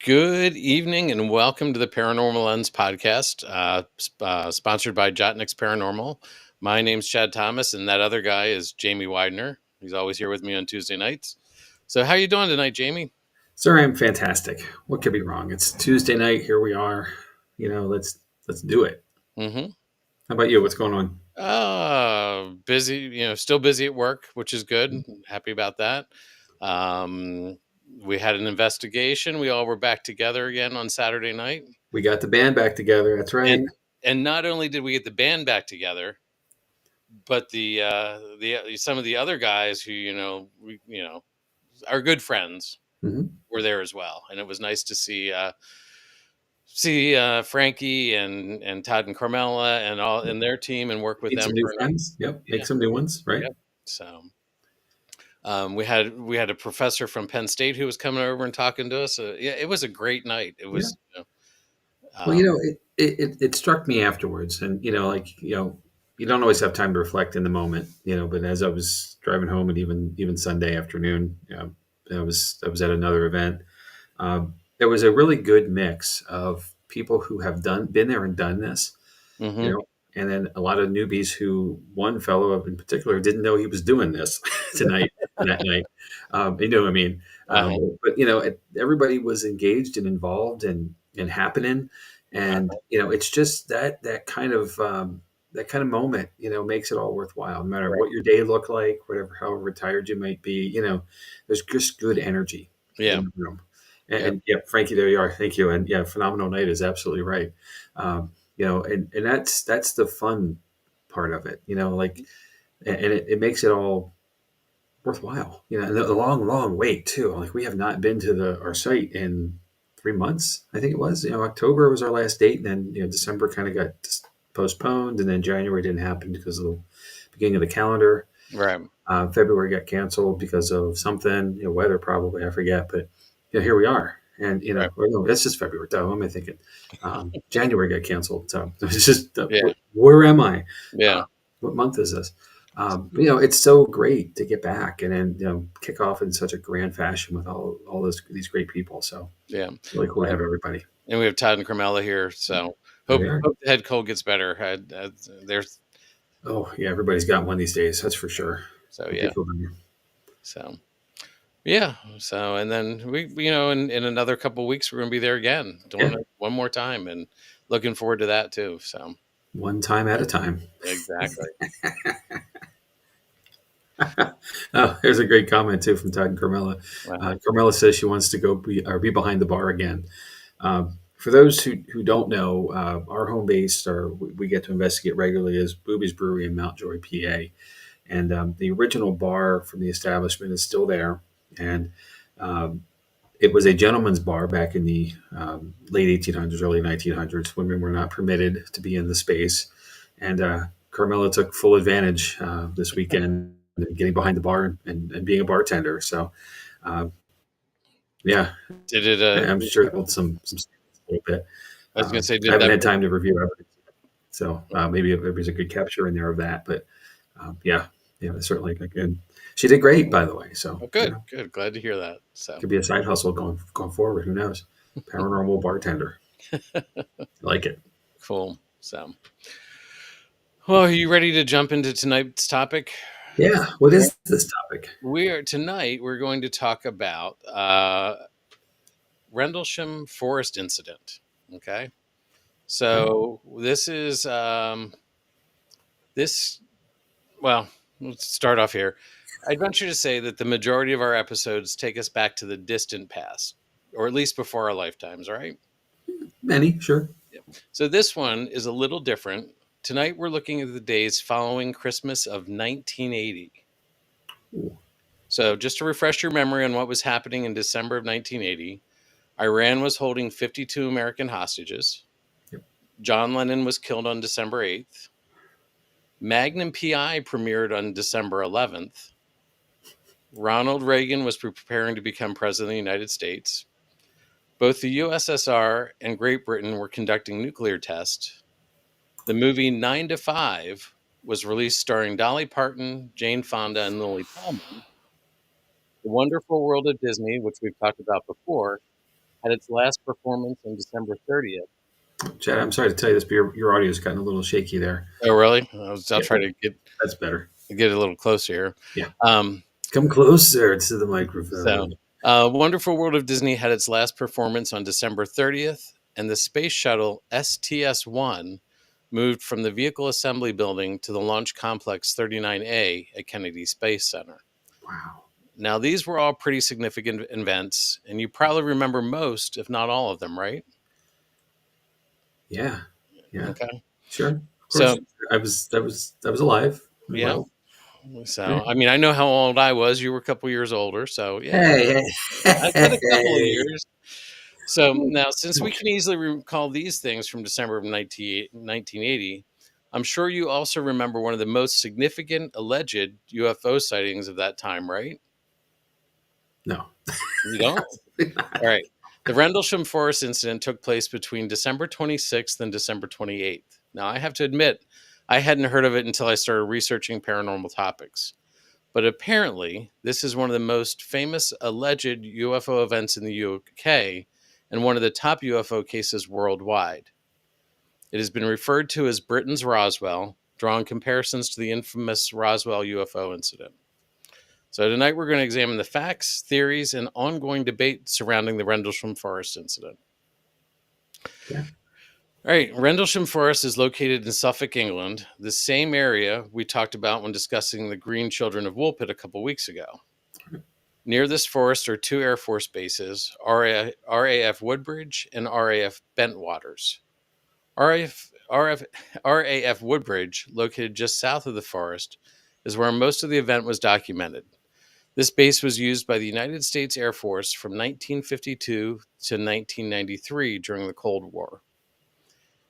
Good evening and welcome to the Paranormal Lens podcast, sponsored by Jott-Nyx Paranormal. My name's Chad Thomas, and that other guy is Jamie Widener. He's always here with me on Tuesday nights. So, how you doing tonight, Jamie? Sir, I'm fantastic. What could be wrong? It's Tuesday night. Here we are. Let's do it. Mm-hmm. How about you? What's going on? Busy. Still busy at work, which is good. Happy about that. We had an investigation. We all were back together again on Saturday night. We got the band back together. That's right. And not only did we get the band back together, but the some of the other guys who are good friends were there as well, and it was nice to see Frankie and Todd and Carmela and all in their team and work with Meet them. some new friends. Yep, make some new ones. Right. Yep. So we had a professor from Penn State who was coming over and talking to us. It was a great night. It was. Well, it struck me afterwards, and you don't always have time to reflect in the moment, But as I was driving home, and even Sunday afternoon, I was at another event. There was a really good mix of people who have been there and done this, Mm-hmm. And then a lot of newbies who one fellow in particular didn't know he was doing this tonight and that night. You know what I mean? But everybody was engaged and involved and happening, and it's just that kind of moment, makes it all worthwhile. No matter what your day looked like, however tired you might be, there's just good energy in the room. And Frankie, there you are. Thank you. And phenomenal night is absolutely right. And that's the fun part of it, and it makes it all worthwhile, and the long wait too. Like, we have not been to our site in 3 months. I think it was, October was our last date, and then, December kind of got postponed, and then January didn't happen because of the beginning of the calendar. Right. February got canceled because of something, weather probably, I forget, but here we are. And Right. no, it's just February. What am I thinking? January got canceled, so it's just where am I? Yeah. What month is this? It's so great to get back and then kick off in such a grand fashion with all these great people. So it's really cool to have everybody. And we have Todd and Carmela here, so hope the head cold gets better. There's everybody's got one these days. That's for sure. So So and then we in another couple of weeks we're going to be there again, doing it one more time, and looking forward to that too. So one time at a time. Exactly. Oh, there's a great comment too from Todd and Carmela. Wow. Carmela says she wants to go be behind the bar again. For those who don't know, our home base, or we get to investigate regularly, is Booby's Brewery in Mountjoy, PA. And the original bar from the establishment is still there. And it was a gentleman's bar back in the late 1800s, early 1900s. Women were not permitted to be in the space. And Carmela took full advantage this weekend, getting behind the bar and being a bartender. So, did it? I'm sure it held some a little bit. I was going to say, I haven't had time to review everything, so maybe there's a good capture in there of that. But certainly. And she did great, by the way. So good. Glad to hear that. So could be a side hustle going forward. Who knows? Paranormal bartender. Like it. Cool. So, well, are you ready to jump into tonight's topic? Yeah. What is this topic? We're going to talk about Rendlesham Forest Incident. Okay. So this is well, let's start off here. I'd venture to say that the majority of our episodes take us back to the distant past, or at least before our lifetimes, right? Many, sure. Yeah. So this one is a little different. Tonight we're looking at the days following Christmas of 1980. Ooh. So just to refresh your memory on what was happening in December of 1980, Iran was holding 52 American hostages. Yep. John Lennon was killed on December 8th. Magnum PI premiered on December 11th. Ronald Reagan was preparing to become president of the United States. Both the USSR and Great Britain were conducting nuclear tests. The movie 9 to 5 was released, starring Dolly Parton, Jane Fonda, and Lily Tomlin. The Wonderful World of Disney, which we've talked about before, had its last performance on December 30th. Chad, I'm sorry to tell you this, but your audio's gotten a little shaky there. Oh, really? I'll Yeah, try to that's better. get a little closer here. Yeah. Um, Come closer to the so, microphone. Wonderful World of Disney had its last performance on December 30th, and the space shuttle STS-1 moved from the Vehicle Assembly Building to the Launch Complex 39A at Kennedy Space Center. Wow. Now, these were all pretty significant events, and you probably remember most, if not all of them, right? Yeah. Yeah. Okay. Sure. Of So, course. I was alive and yeah. well. So, Right. I mean, I know how old I was. You were a couple years older. So, yeah, Hey, I hey, said a couple of hey. years. So now, since we Ouch. can easily recall these things from December of 1980, I'm sure you also remember one of the most significant alleged UFO sightings of that time, right? No. You don't? All right. The Rendlesham Forest Incident took place between December 26th and December 28th. Now, I have to admit, I hadn't heard of it until I started researching paranormal topics. But apparently, this is one of the most famous alleged UFO events in the UK and one of the top UFO cases worldwide. It has been referred to as Britain's Roswell, drawing comparisons to the infamous Roswell UFO incident. So, tonight we're going to examine the facts, theories, and ongoing debate surrounding the Rendlesham Forest incident. Yeah. All right, Rendlesham Forest is located in Suffolk, England, the same area we talked about when discussing the Green Children of Woolpit a couple weeks ago. Near this forest are two Air Force bases, RAF Woodbridge and RAF Bentwaters. RAF Woodbridge, located just south of the forest, is where most of the event was documented. This base was used by the United States Air Force from 1952 to 1993 during the Cold War.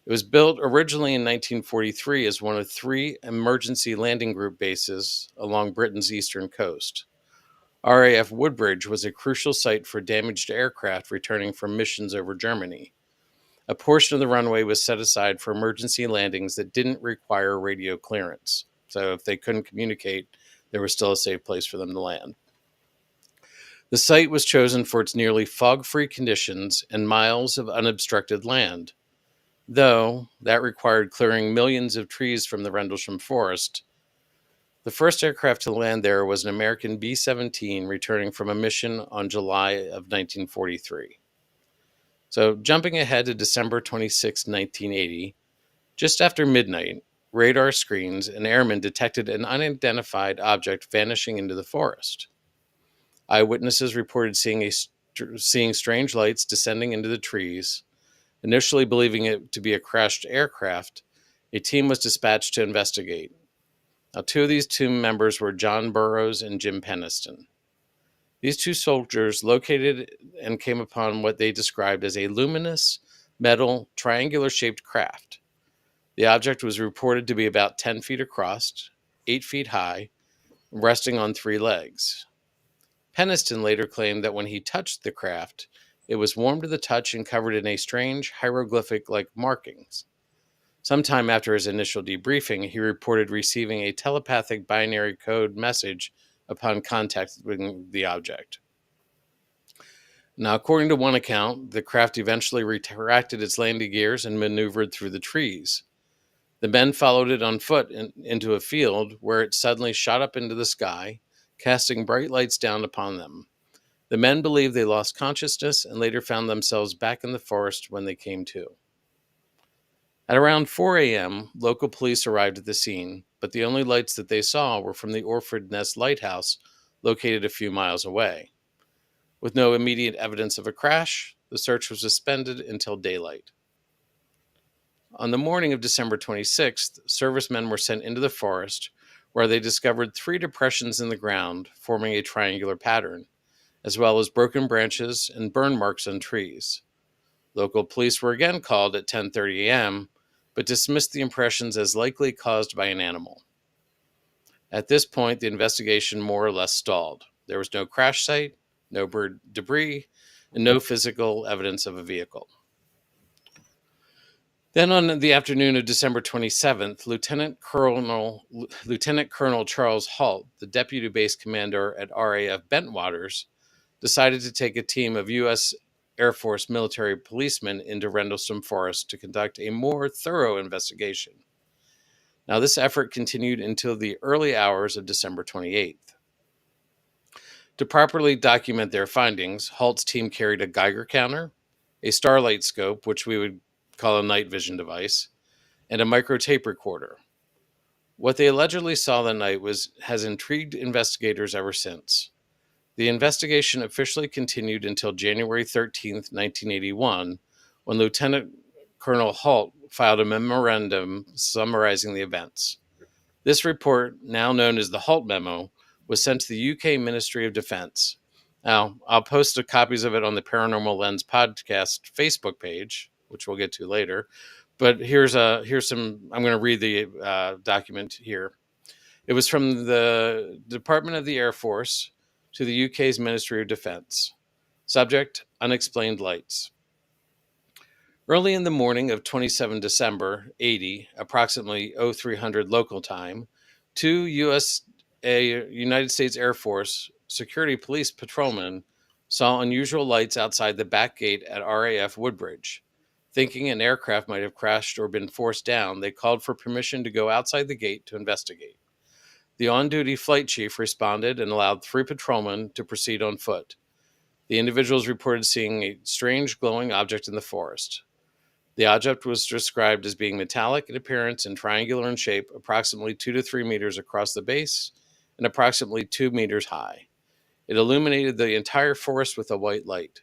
It was built originally in 1943 as one of three emergency landing group bases along Britain's eastern coast. RAF Woodbridge was a crucial site for damaged aircraft returning from missions over Germany. A portion of the runway was set aside for emergency landings that didn't require radio clearance. So if they couldn't communicate, there was still a safe place for them to land. The site was chosen for its nearly fog-free conditions and miles of unobstructed land, though that required clearing millions of trees from the Rendlesham Forest. The first aircraft to land there was an American B-17 returning from a mission on July of 1943. So, jumping ahead to December 26, 1980, just after midnight, radar screens and airmen detected an unidentified object vanishing into the forest. Eyewitnesses reported seeing strange lights descending into the trees. Initially believing it to be a crashed aircraft, a team was dispatched to investigate. Now, two of these team members were John Burroughs and Jim Penniston. These two soldiers located and came upon what they described as a luminous, metal, triangular shaped craft. The object was reported to be about 10 feet across, 8 feet high, resting on three legs. Penniston later claimed that when he touched the craft, it was warm to the touch and covered in a strange hieroglyphic like markings. Sometime after his initial debriefing, he reported receiving a telepathic binary code message upon contacting the object. Now, according to one account, the craft eventually retracted its landing gears and maneuvered through the trees. The men followed it on foot into a field where it suddenly shot up into the sky, casting bright lights down upon them. The men believed they lost consciousness and later found themselves back in the forest when they came to. At around 4 a.m., local police arrived at the scene, but the only lights that they saw were from the Orford Nest Lighthouse, located a few miles away. With no immediate evidence of a crash, the search was suspended until daylight. On the morning of December 26th, servicemen were sent into the forest, where they discovered three depressions in the ground forming a triangular pattern, as well as broken branches and burn marks on trees. Local police were again called at 10:30 a.m., but dismissed the impressions as likely caused by an animal. At this point, the investigation more or less stalled. There was no crash site, no bird debris, and no physical evidence of a vehicle. Then on the afternoon of December 27th, Lieutenant Colonel Charles Halt, the deputy base commander at RAF Bentwaters, decided to take a team of U.S. Air Force military policemen into Rendlesham Forest to conduct a more thorough investigation. Now, this effort continued until the early hours of December 28th. To properly document their findings, Halt's team carried a Geiger counter, a starlight scope, which we would call a night vision device, and a microtape recorder. What they allegedly saw that night has intrigued investigators ever since. The investigation officially continued until January 13th, 1981, when Lieutenant Colonel Halt filed a memorandum summarizing the events. This report, now known as the Halt Memo, was sent to the UK Ministry of Defense. Now, I'll post copies of it on the Paranormal Lens podcast Facebook page, which we'll get to later. But here's some. I'm going to read the document here. It was from the Department of the Air Force to the UK's Ministry of Defense. Subject: unexplained lights. Early in the morning of 27 December 80, approximately 0300 local time, two United States Air Force security police patrolmen saw unusual lights outside the back gate at RAF Woodbridge. Thinking an aircraft might have crashed or been forced down, they called for permission to go outside the gate to investigate. The on-duty flight chief responded and allowed 3 patrolmen to proceed on foot. The individuals reported seeing a strange glowing object in the forest. The object was described as being metallic in appearance and triangular in shape, approximately 2 to 3 meters across the base and approximately 2 meters high. It illuminated the entire forest with a white light.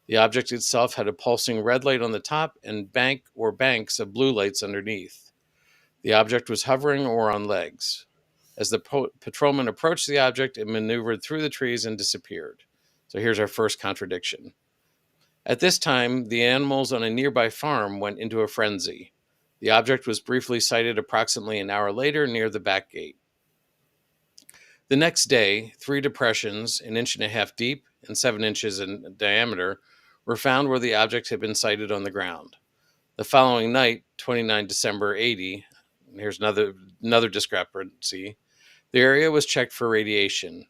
The object itself had a pulsing red light on the top and banks of blue lights underneath. The object was hovering or on legs. As the patrolman approached the object, it maneuvered through the trees and disappeared. So here's our first contradiction. At this time, the animals on a nearby farm went into a frenzy. The object was briefly sighted approximately an hour later near the back gate. The next day, 3 depressions, 1.5 inches deep and 7 inches in diameter, were found where the object had been sighted on the ground. The following night, 29 December 80, here's another discrepancy, the area was checked for radiation.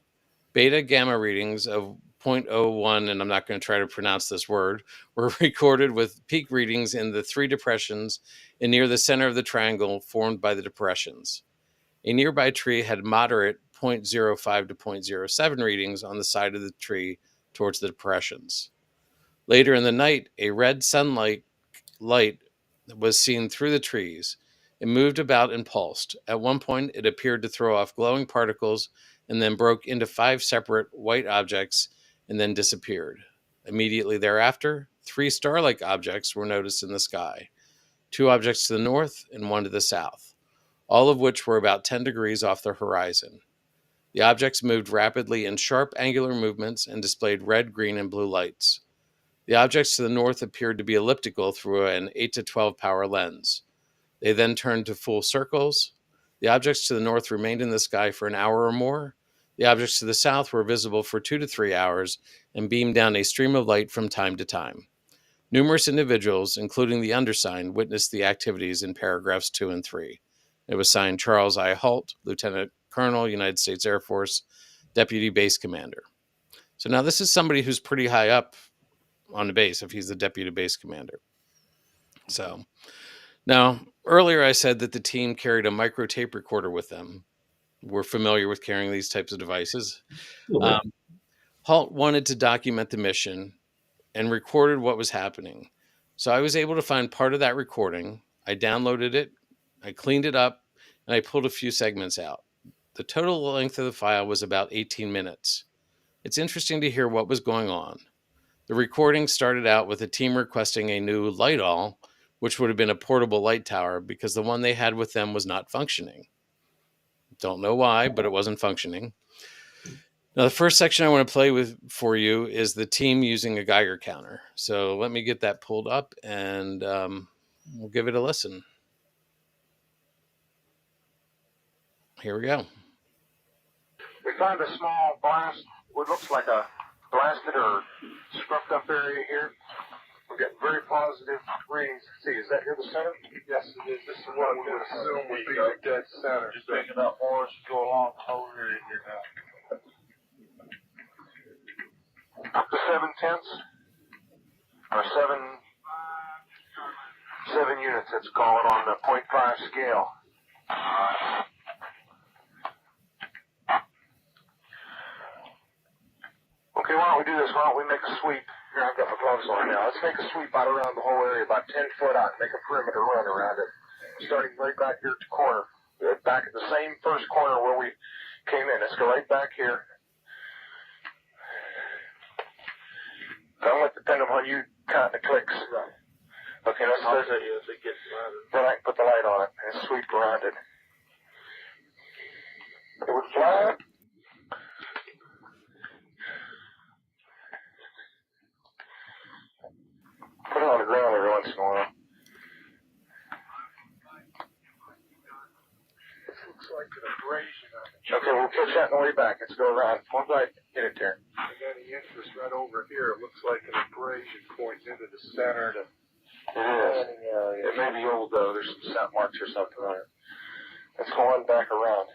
Beta gamma readings of 0.01, and I'm not going to try to pronounce this word, were recorded with peak readings in the 3 depressions and near the center of the triangle formed by the depressions. A nearby tree had moderate 0.05 to 0.07 readings on the side of the tree towards the depressions. Later in the night, a red sunlight light was seen through the trees. It moved about and pulsed. At one point, it appeared to throw off glowing particles and then broke into 5 separate white objects and then disappeared. Immediately thereafter, 3 star-like objects were noticed in the sky, 2 objects to the north and 1 to the south, all of which were about 10 degrees off the horizon. The objects moved rapidly in sharp angular movements and displayed red, green, and blue lights. The objects to the north appeared to be elliptical through an 8 to 12 power lens. They then turned to full circles. The objects to the north remained in the sky for an hour or more. The objects to the south were visible for 2 to 3 hours and beamed down a stream of light from time to time. Numerous individuals, including the undersigned, witnessed the activities in paragraphs 2 and 3. It was signed Charles I. Halt, Lieutenant Colonel, United States Air Force, Deputy Base Commander. So now this is somebody who's pretty high up on the base if he's the Deputy Base Commander. So now, earlier I said that the team carried a microtape recorder with them. We're familiar with carrying these types of devices. Halt wanted to document the mission and recorded what was happening. So I was able to find part of that recording. I downloaded it, I cleaned it up, and I pulled a few segments out. The total length of the file was about 18 minutes. It's interesting to hear what was going on. The recording started out with a team requesting a new light-all, which would have been a portable light tower because the one they had with them was not functioning. Don't know why, but it wasn't functioning. Now, the first section I want to play with for you is the team using a Geiger counter. So let me get that pulled up and we'll give it a listen. Here we go. We found a small blast, what looks like a blasted or scruffed up area here. We've got very positive readings. See, is that here the center? Yes, it is. This is what we would assume would be the dead center. Just picking up more as you go along the whole area here now. Up to 7/10. Or seven units, it's called on the 0.5 scale. Okay, why don't we do this? Why don't we make a sweep? Here, I've got my gloves on now. Let's make a sweep out around the whole area, about 10 foot out, and make a perimeter run around it. Starting right back here at the corner. Back at the same first corner where we came in. Let's go right back here. Don't depend upon you counting the clicks. Right. Okay, let's tell you if it gets louder. Then I can put the light on it and sweep around it. It would fly. Put it on the ground every once in a while. This looks like an abrasion on it. Okay, we'll pitch that on the way back. Let's go around. Once I get it there. I got the interest right over here. It looks like an abrasion pointing into the center. It is. It may be old, though. There's some scent marks or something on it. Let's go on back around.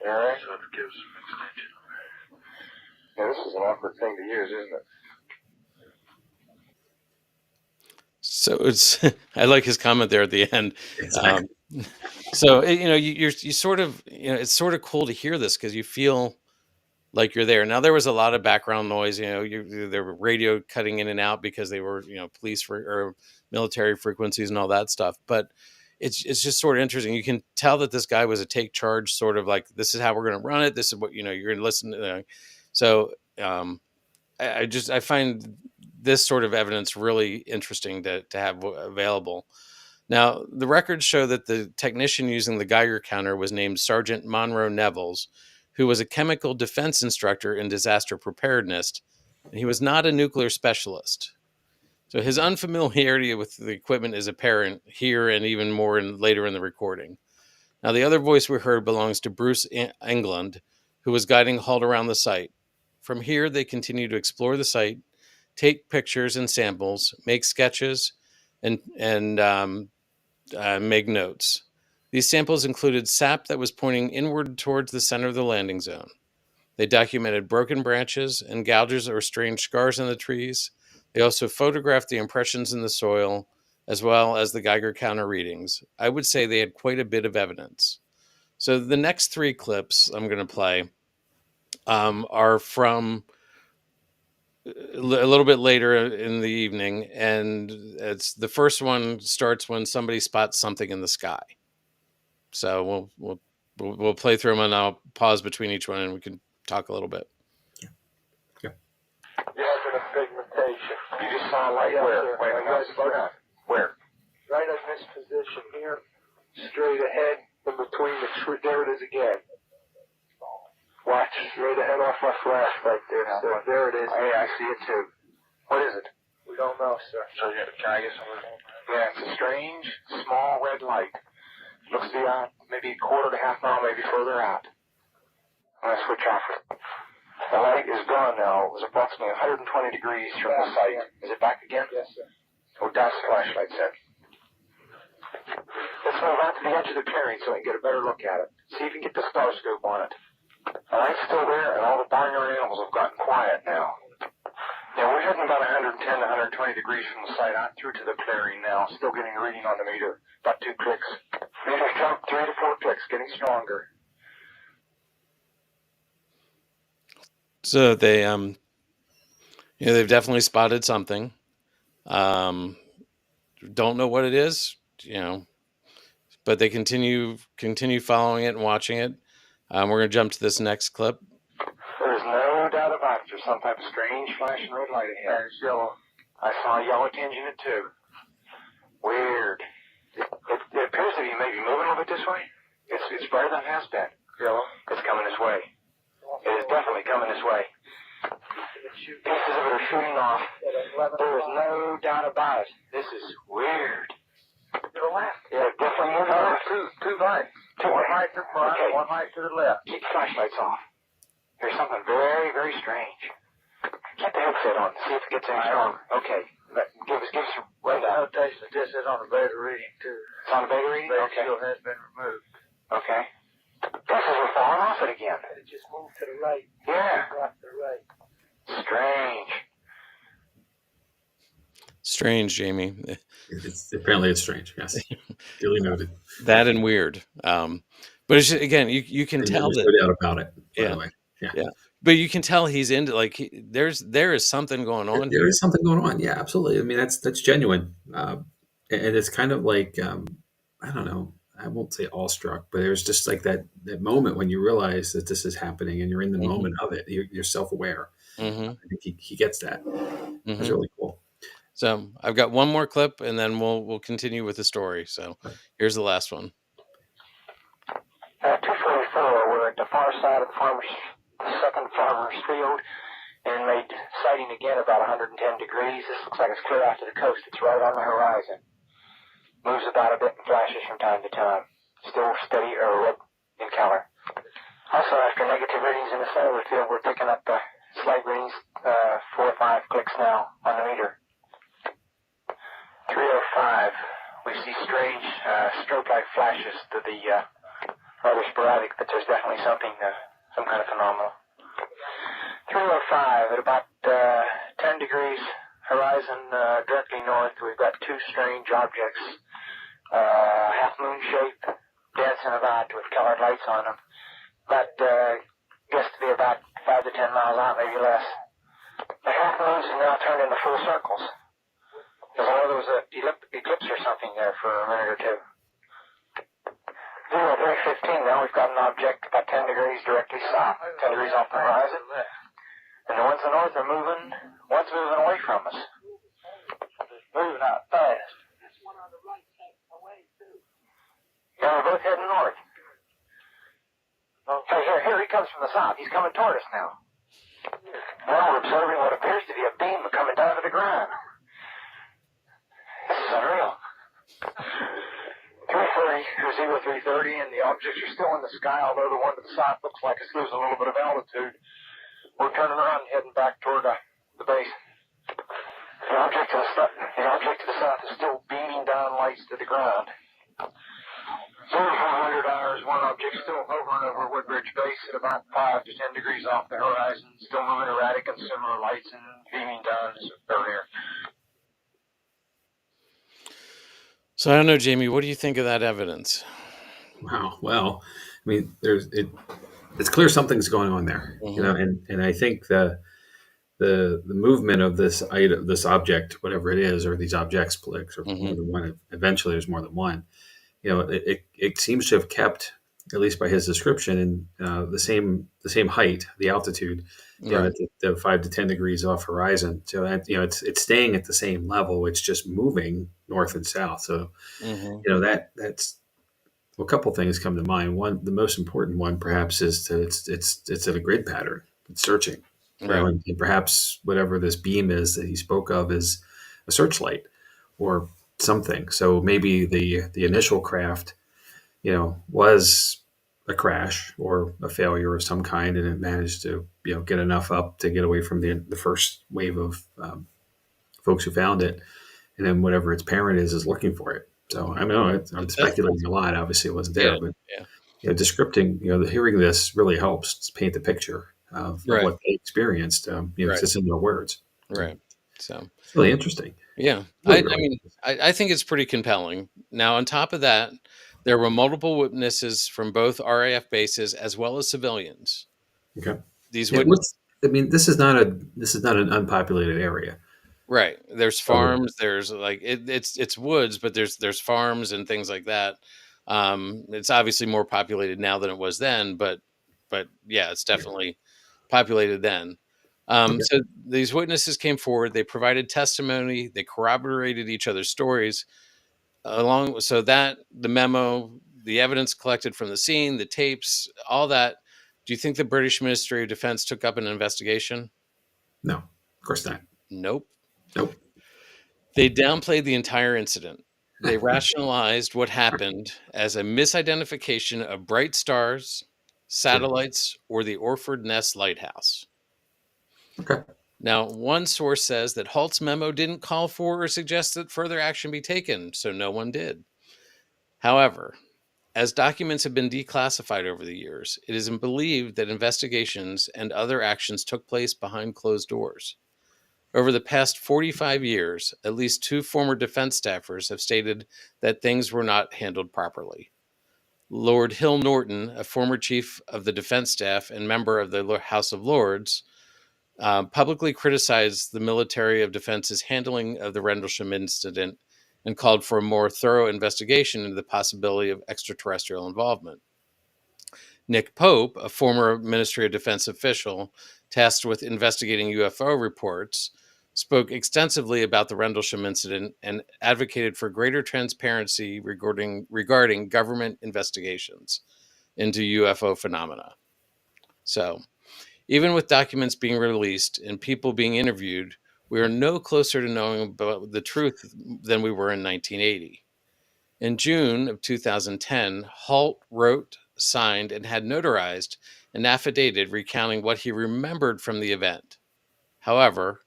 All right. So it gives some extension. Yeah, this is an awkward thing to use, isn't it? So it's, I like his comment there at the end. So, you sort of, it's sort of cool to hear this because you feel like you're there. Now, there was a lot of background noise, there were radio cutting in and out because they were, police or military frequencies and all that stuff. But it's just sort of interesting. You can tell that this guy was a take charge, sort of like, this is how we're going to run it. This is what, you're going to listen to. So I find this sort of evidence really interesting to have available. Now, the records show that the technician using the Geiger counter was named Sergeant Monroe Nevels, who was a chemical defense instructor in disaster preparedness, and he was not a nuclear specialist. So his unfamiliarity with the equipment is apparent here and even more later in the recording. Now, the other voice we heard belongs to Bruce England, who was guiding Halt around the site. From here, they continue to explore the site, take pictures and samples, make sketches, and make notes. These samples included sap that was pointing inward towards the center of the landing zone. They documented broken branches and gouges or strange scars in the trees. They also photographed the impressions in the soil, as well as the Geiger counter readings. I would say they had quite a bit of evidence. So the next three clips I'm going to play are from a little bit later in the evening, and it's the first one starts when somebody spots something in the sky. So we'll play through them, and I'll pause between each one, and we can talk a little bit. Yeah, a pigmentation. You just saw a light where? Where? Right in this position here, straight ahead, in between the tree. There it is again. Watch, straight ahead off my flash right there. So there it is. Hey, I see it too. What is it? We don't know, sir. So can I get some? Yeah, it's a strange, small red light. Looks to be out maybe a quarter to half mile, maybe further out. I'm going to switch off. The light is gone now. It was approximately 120 degrees from the site. Is it back again? Yes, sir. Oh, that's the flashlight set. Let's move out to the edge of the clearing so we can get a better look at it. See if you can get the star scope on it. The light's still there, and all the barnyard animals have gotten quiet now. Yeah, we're heading about 110 to 120 degrees from the site out through to the clearing now. Still getting a reading on the meter. About 2 clicks. Maybe jump 3 to 4 clicks, getting stronger. So they, they've definitely spotted something. Don't know what it is, but they continue following it and watching it. We're going to jump to this next clip. There's no doubt about it. There's some type of strange flashing red light ahead. It's yellow. I saw a yellow tinge in it too. Weird. It appears to be maybe moving a little bit this way. It's brighter than it has been. Yellow. It's coming this way. It is definitely coming this way. Pieces of it are shooting off. There is no doubt about it. This is weird. To the left. Yeah, definitely moving left. Two lights. One light to the front, okay. One light to the left. Keep the flashlights off. There's something very, very strange. Get the headset on. See if it gets any stronger. Okay. Give us a rundown. Notation that this is on a beta reading, too. It's on a beta reading? Okay. Beta still has been removed. Okay. Pieces were falling off it again. It just moved to the right. Yeah. Blocked to the right. Strange. Strange, Jamie. Apparently it's strange. Yes, duly noted. That and weird. But it's just, again, you can tell There's that. no doubt about it. By Yeah. the way, Yeah. But you can tell he's into, like, there is something going on there here. is something going on. Yeah, absolutely. I mean, that's genuine, and it's kind of like I don't know. I won't say awestruck, but there's just like that moment when you realize that this is happening and you're in the moment of it. You're self aware. Mm-hmm. I think he gets that. That's really cool. So I've got one more clip, and then we'll continue with the story. So here's the last one. 244, we're at the far side of the second farmer's field, and made sighting again about 110 degrees. This looks like it's clear out to the coast. It's right on the horizon. Moves about a bit and flashes from time to time. Still steady or red in color. Also, after negative readings in the center of the field, we're picking up slight readings, 4 or 5 clicks now on the meter. 305, we see strange strobe-like flashes to the rather sporadic, but there's definitely something, some kind of phenomenon. 305, at about 10 degrees horizon directly north, we've got 2 strange objects, half-moon shape, dancing about with colored lights on them. But guess to be about 5 to 10 miles out, maybe less. The half-moons have now turned into full circles. There's there was an eclipse or something there for a minute or two. 0315, now we've got an object about 10 degrees directly south, 10 degrees off the horizon. And the ones to the north are moving, one's moving away from us. Moving out fast. Yeah, we're both heading north. Hey, here he comes from the south. He's coming toward us now. Now we're observing what appears to be a beam coming down to the ground. This is unreal. 330, 0330, and the objects are still in the sky, although the one to the south looks like it's losing a little bit of altitude. We're turning around and heading back toward the base. The object to the south is still beaming down lights to the ground. 0400 hours, one object still hovering over Woodbridge Base at about 5 to 10 degrees off the horizon, still moving erratic and similar lights and beaming down earlier. So I don't know, Jamie, what do you think of that evidence? Wow. Well, I mean, it's clear something's going on there, you know, and I think the movement of this item, this object, whatever it is, or these objects, or more than one. Eventually, there's more than one. You know, it seems to have kept, at least by his description, in the same height, the altitude, you know, at the 5 to 10 degrees off horizon. So that, you know, it's staying at the same level. It's just moving north and south. So you know, that's a couple things come to mind. One, the most important one, perhaps, is that it's at a grid pattern. It's searching, you know, and perhaps whatever this beam is that he spoke of is a searchlight or something. So maybe the initial craft, you know, was a crash or a failure of some kind, and it managed to, you know, get enough up to get away from the first wave of folks who found it, and then whatever its parent is looking for it. So I mean, I'm speculating a lot. Obviously, it wasn't there, but you know, descripting, you know, hearing this really helps paint the picture of what they experienced. You know, just in their words. Right. So it's really interesting. Yeah. Really, I mean, I think it's pretty compelling. Now, on top of that, there were multiple witnesses from both RAF bases as well as civilians. Okay. These witnesses. I mean, this is not an unpopulated area. Right. There's farms. There's like it's woods, but there's farms and things like that. It's obviously more populated now than it was then, but yeah, it's definitely populated then. So these witnesses came forward. They provided testimony. They corroborated each other's stories. So that the memo, the evidence collected from the scene, the tapes, all that. Do you think the British Ministry of Defense took up an investigation? No, of course not. Nope. Nope. They downplayed the entire incident. They rationalized what happened as a misidentification of bright stars, satellites, or the Orford Ness Lighthouse. Okay. Now, one source says that Halt's memo didn't call for or suggest that further action be taken, so no one did. However, As documents have been declassified over the years, it is believed that investigations and other actions took place behind closed doors. Over the past 45 years, at least 2 former defense staffers have stated that things were not handled properly. Lord Hill Norton, a former chief of the defense staff and member of the House of Lords, publicly criticized the military of defense's handling of the Rendlesham incident and called for a more thorough investigation into the possibility of extraterrestrial involvement. Nick Pope, a former Ministry of Defense official tasked with investigating UFO reports, spoke extensively about the Rendlesham incident and advocated for greater transparency regarding government investigations into UFO phenomena. So, even with documents being released and people being interviewed, we are no closer to knowing about the truth than we were in 1980. In June of 2010, Halt wrote, signed, and had notarized an affidavit recounting what he remembered from the event. However,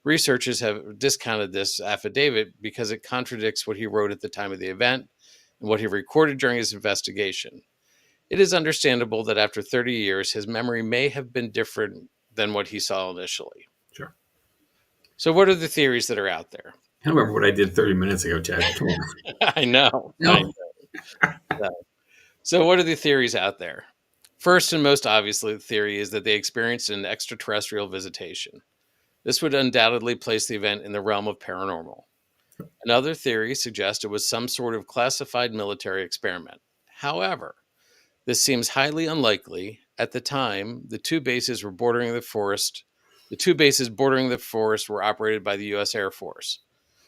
researchers have discounted this affidavit because it contradicts what he wrote at the time of the event and what he recorded during his investigation. It is understandable that after 30 years, his memory may have been different than what he saw initially. Sure. So, what are the theories that are out there? I don't remember what I did 30 minutes ago, Chad. Come on. I know. No. I know. So, what are the theories out there? First and most obviously, the theory is that they experienced an extraterrestrial visitation. This would undoubtedly place the event in the realm of paranormal. Another theory suggests it was some sort of classified military experiment. However, this seems highly unlikely. At the time, the two bases bordering the forest were operated by the U.S. Air Force.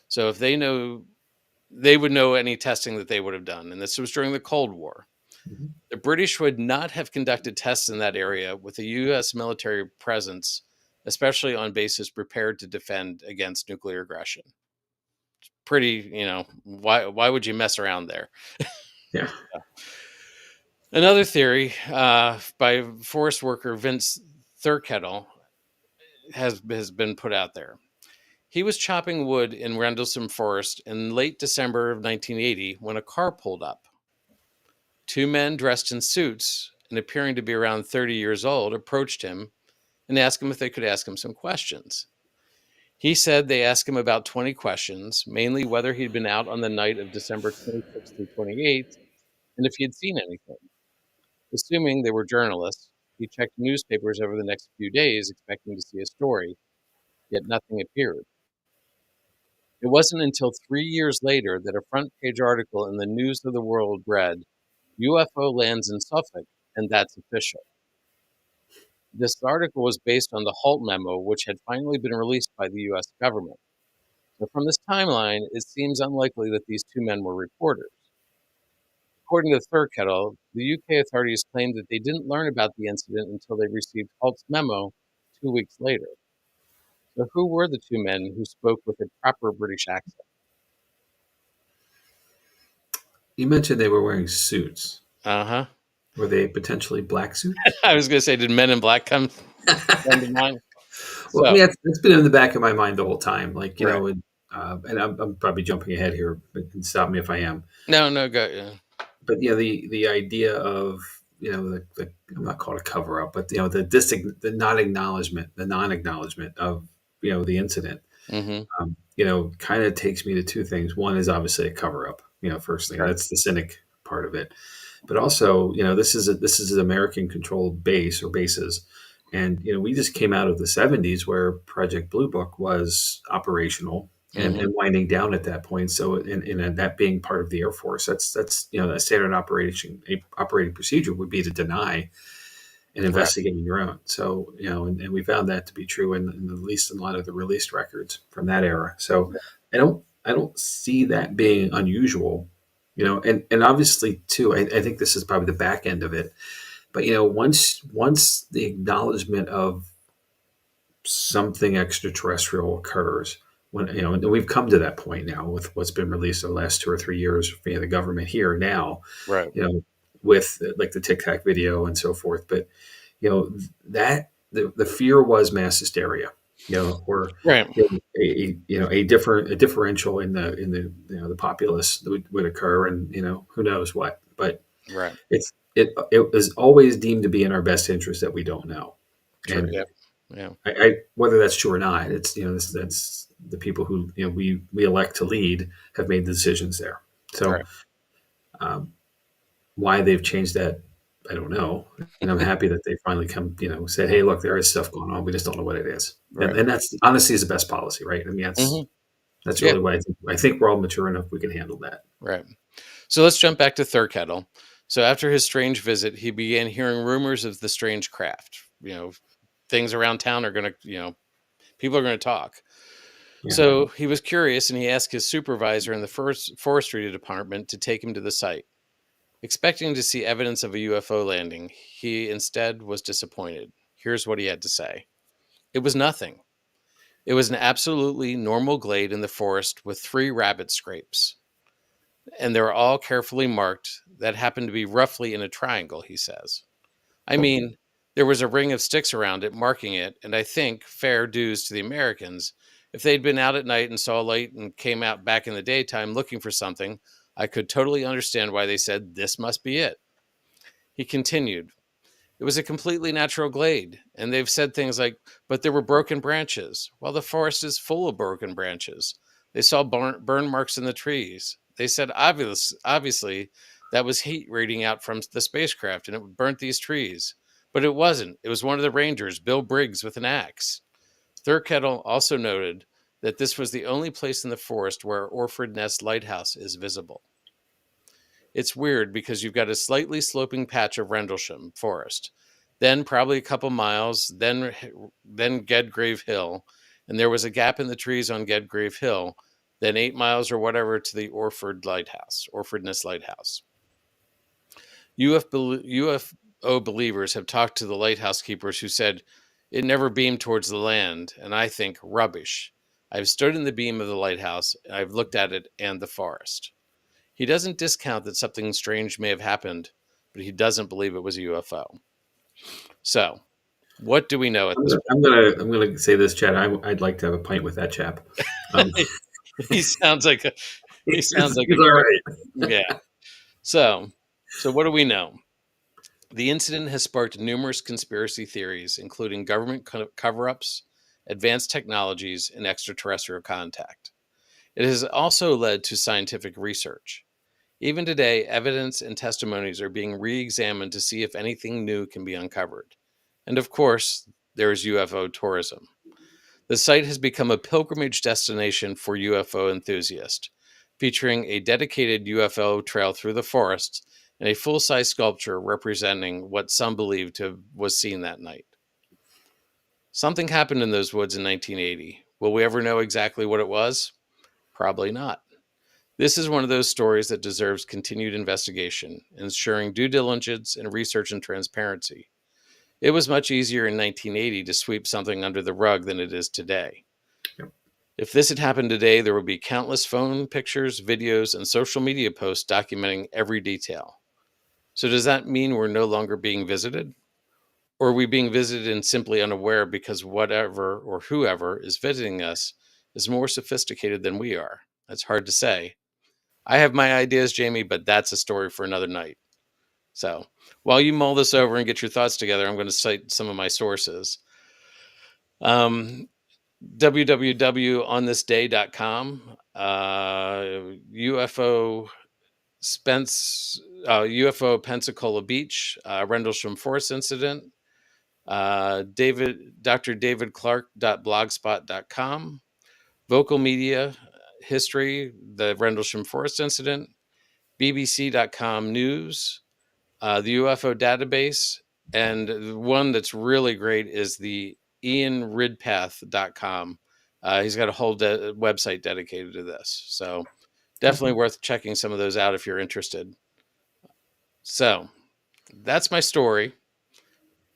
So if they would know any testing that they would have done. And this was during the Cold War. Mm-hmm. The British would not have conducted tests in that area with a U.S. military presence, especially on bases prepared to defend against nuclear aggression. It's pretty, why would you mess around there? Yeah. Another theory by forest worker Vince Thurkettle has been put out there. He was chopping wood in Rendlesham Forest in late December of 1980 when a car pulled up. 2 men dressed in suits and appearing to be around 30 years old approached him and asked him if they could ask him some questions. He said they asked him about 20 questions, mainly whether he'd been out on the night of December 26th through 28th and if he had seen anything. Assuming they were journalists, he checked newspapers over the next few days expecting to see a story, yet nothing appeared. It wasn't until 3 years later that a front-page article in the News of the World read, UFO lands in Suffolk, and that's official. This article was based on the Halt memo, which had finally been released by the U.S. government. So from this timeline, it seems unlikely that these 2 men were reporters. According to Thurkettle, the UK authorities claimed that they didn't learn about the incident until they received Halt's memo 2 weeks later. So who were the 2 men who spoke with a proper British accent? You mentioned they were wearing suits. Uh-huh. Were they potentially black suits? I was going to say, did Men in Black come to mind? Well, I mean, that's been in the back of my mind the whole time. Like, you Right. know, and I'm probably jumping ahead here, but stop me if I am. No, go. Yeah. But the idea of the I'm not called a cover up, but the non-acknowledgement of the incident. Mm-hmm. Kind of takes me to 2 things. One is obviously a cover up. First thing, that's the cynic part of it. But also, this is an American controlled base or bases. And, we just came out of the 70s where Project Blue Book was operational and winding down at that point. So in that being part of the Air Force, that's a standard operating procedure would be to deny and investigate your own. So, and we found that to be true in at least in a lot of the released records from that era. So I don't see that being unusual, and obviously too, I think this is probably the back end of it. But once the acknowledgement of something extraterrestrial occurs, when and we've come to that point now with what's been released in the last 2 or 3 years via the government here now, Right. With like the Tic Tac video and so forth. But that the fear was mass hysteria, or Right. a differential in the the populace that would occur, and who knows what. But Right. It is always deemed to be in our best interest that we don't know. True. And Yep. Yeah. whether that's true or not, it's that's the people who we elect to lead have made the decisions there. So Right. um, why they've changed that, I don't know. And I'm happy that they finally come, said, hey, look, there is stuff going on. We just don't know what it is. Right. And that's honestly is the best policy, right? I mean, Hmm. that's Yeah. really what I think we're all mature enough we can handle that. Right. So let's jump back to Thurkettle. So after his strange visit, he began hearing rumors of the strange craft. Things around town are going to, people are going to talk. Yeah. So he was curious and he asked his supervisor in the first forestry department to take him to the site. Expecting to see evidence of a UFO landing, he instead was disappointed. Here's what he had to say. It was nothing. It was an absolutely normal glade in the forest with 3 rabbit scrapes. And they were all carefully marked that happened to be roughly in a triangle, he says. I mean, there was a ring of sticks around it marking it, and I think, fair dues to the Americans, if they'd been out at night and saw a light and came out back in the daytime looking for something, I could totally understand why they said this must be it. He continued, it was a completely natural glade, and they've said things like, but there were broken branches. Well, the forest is full of broken branches. They saw burn marks in the trees. They said, obviously, that was heat radiating out from the spacecraft, and it burnt these trees. But it wasn't. It was one of the rangers, Bill Briggs, with an axe. Thurkettle also noted that this was the only place in the forest where Orford Ness Lighthouse is visible. It's weird because you've got a slightly sloping patch of Rendlesham Forest, then probably a couple miles, then Gedgrave Hill, and there was a gap in the trees on Gedgrave Hill, then 8 miles or whatever to the Orford Ness Lighthouse. UFO believers have talked to the lighthouse keepers who said it never beamed towards the land, and I think rubbish. I've stood in the beam of the lighthouse, and I've looked at it and the forest. He doesn't discount that something strange may have happened, but he doesn't believe it was a UFO. So, what do we know at this I'm gonna say this, Chad. I'd like to have a pint with that chap. point? He sounds like a He's all right. yeah. So what do we know? The incident has sparked numerous conspiracy theories, including government cover-ups, advanced technologies, and extraterrestrial contact. It has also led to scientific research. Even today, evidence and testimonies are being re-examined to see if anything new can be uncovered. And of course, there is UFO tourism. The site has become a pilgrimage destination for UFO enthusiasts, featuring a dedicated UFO trail through the forests and a full-size sculpture representing what some believe was seen that night. Something happened in those woods in 1980. Will we ever know exactly what it was? Probably not. This is one of those stories that deserves continued investigation, ensuring due diligence and research and transparency. It was much easier in 1980 to sweep something under the rug than it is today. Yep. If this had happened today, there would be countless phone pictures, videos, and social media posts documenting every detail. So does that mean we're no longer being visited? Or are we being visited and simply unaware because whatever or whoever is visiting us is more sophisticated than we are? That's hard to say. I have my ideas, Jamie, but that's a story for another night. So while you mull this over and get your thoughts together, I'm going to cite some of my sources. www.onthisday.com, UFO Pensacola Beach, Rendlesham Forest Incident, Dr. David Clark.blogspot.com, Vocal Media History, the Rendlesham Forest Incident, BBC.com News, the UFO Database, and one that's really great is the ianridpath.com. He's got a whole website dedicated to this. So definitely worth checking some of those out if you're interested. So that's my story.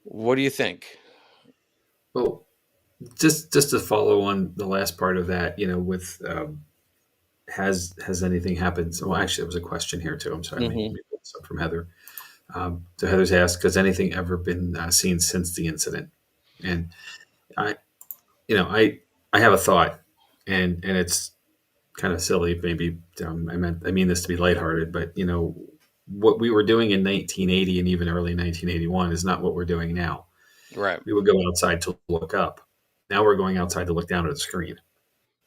What do you think? Well, just to follow on the last part of that, with has anything happened? So, well, actually, it was a question here too. I'm sorry, let me pull this up from Heather. So Heather's asked, has anything ever been seen since the incident? And I, I have a thought, and it's kind of silly, maybe. I mean this to be lighthearted, but what we were doing in 1980 and even early 1981 is not what we're doing now. Right. We would go outside to look up. Now we're going outside to look down at a screen.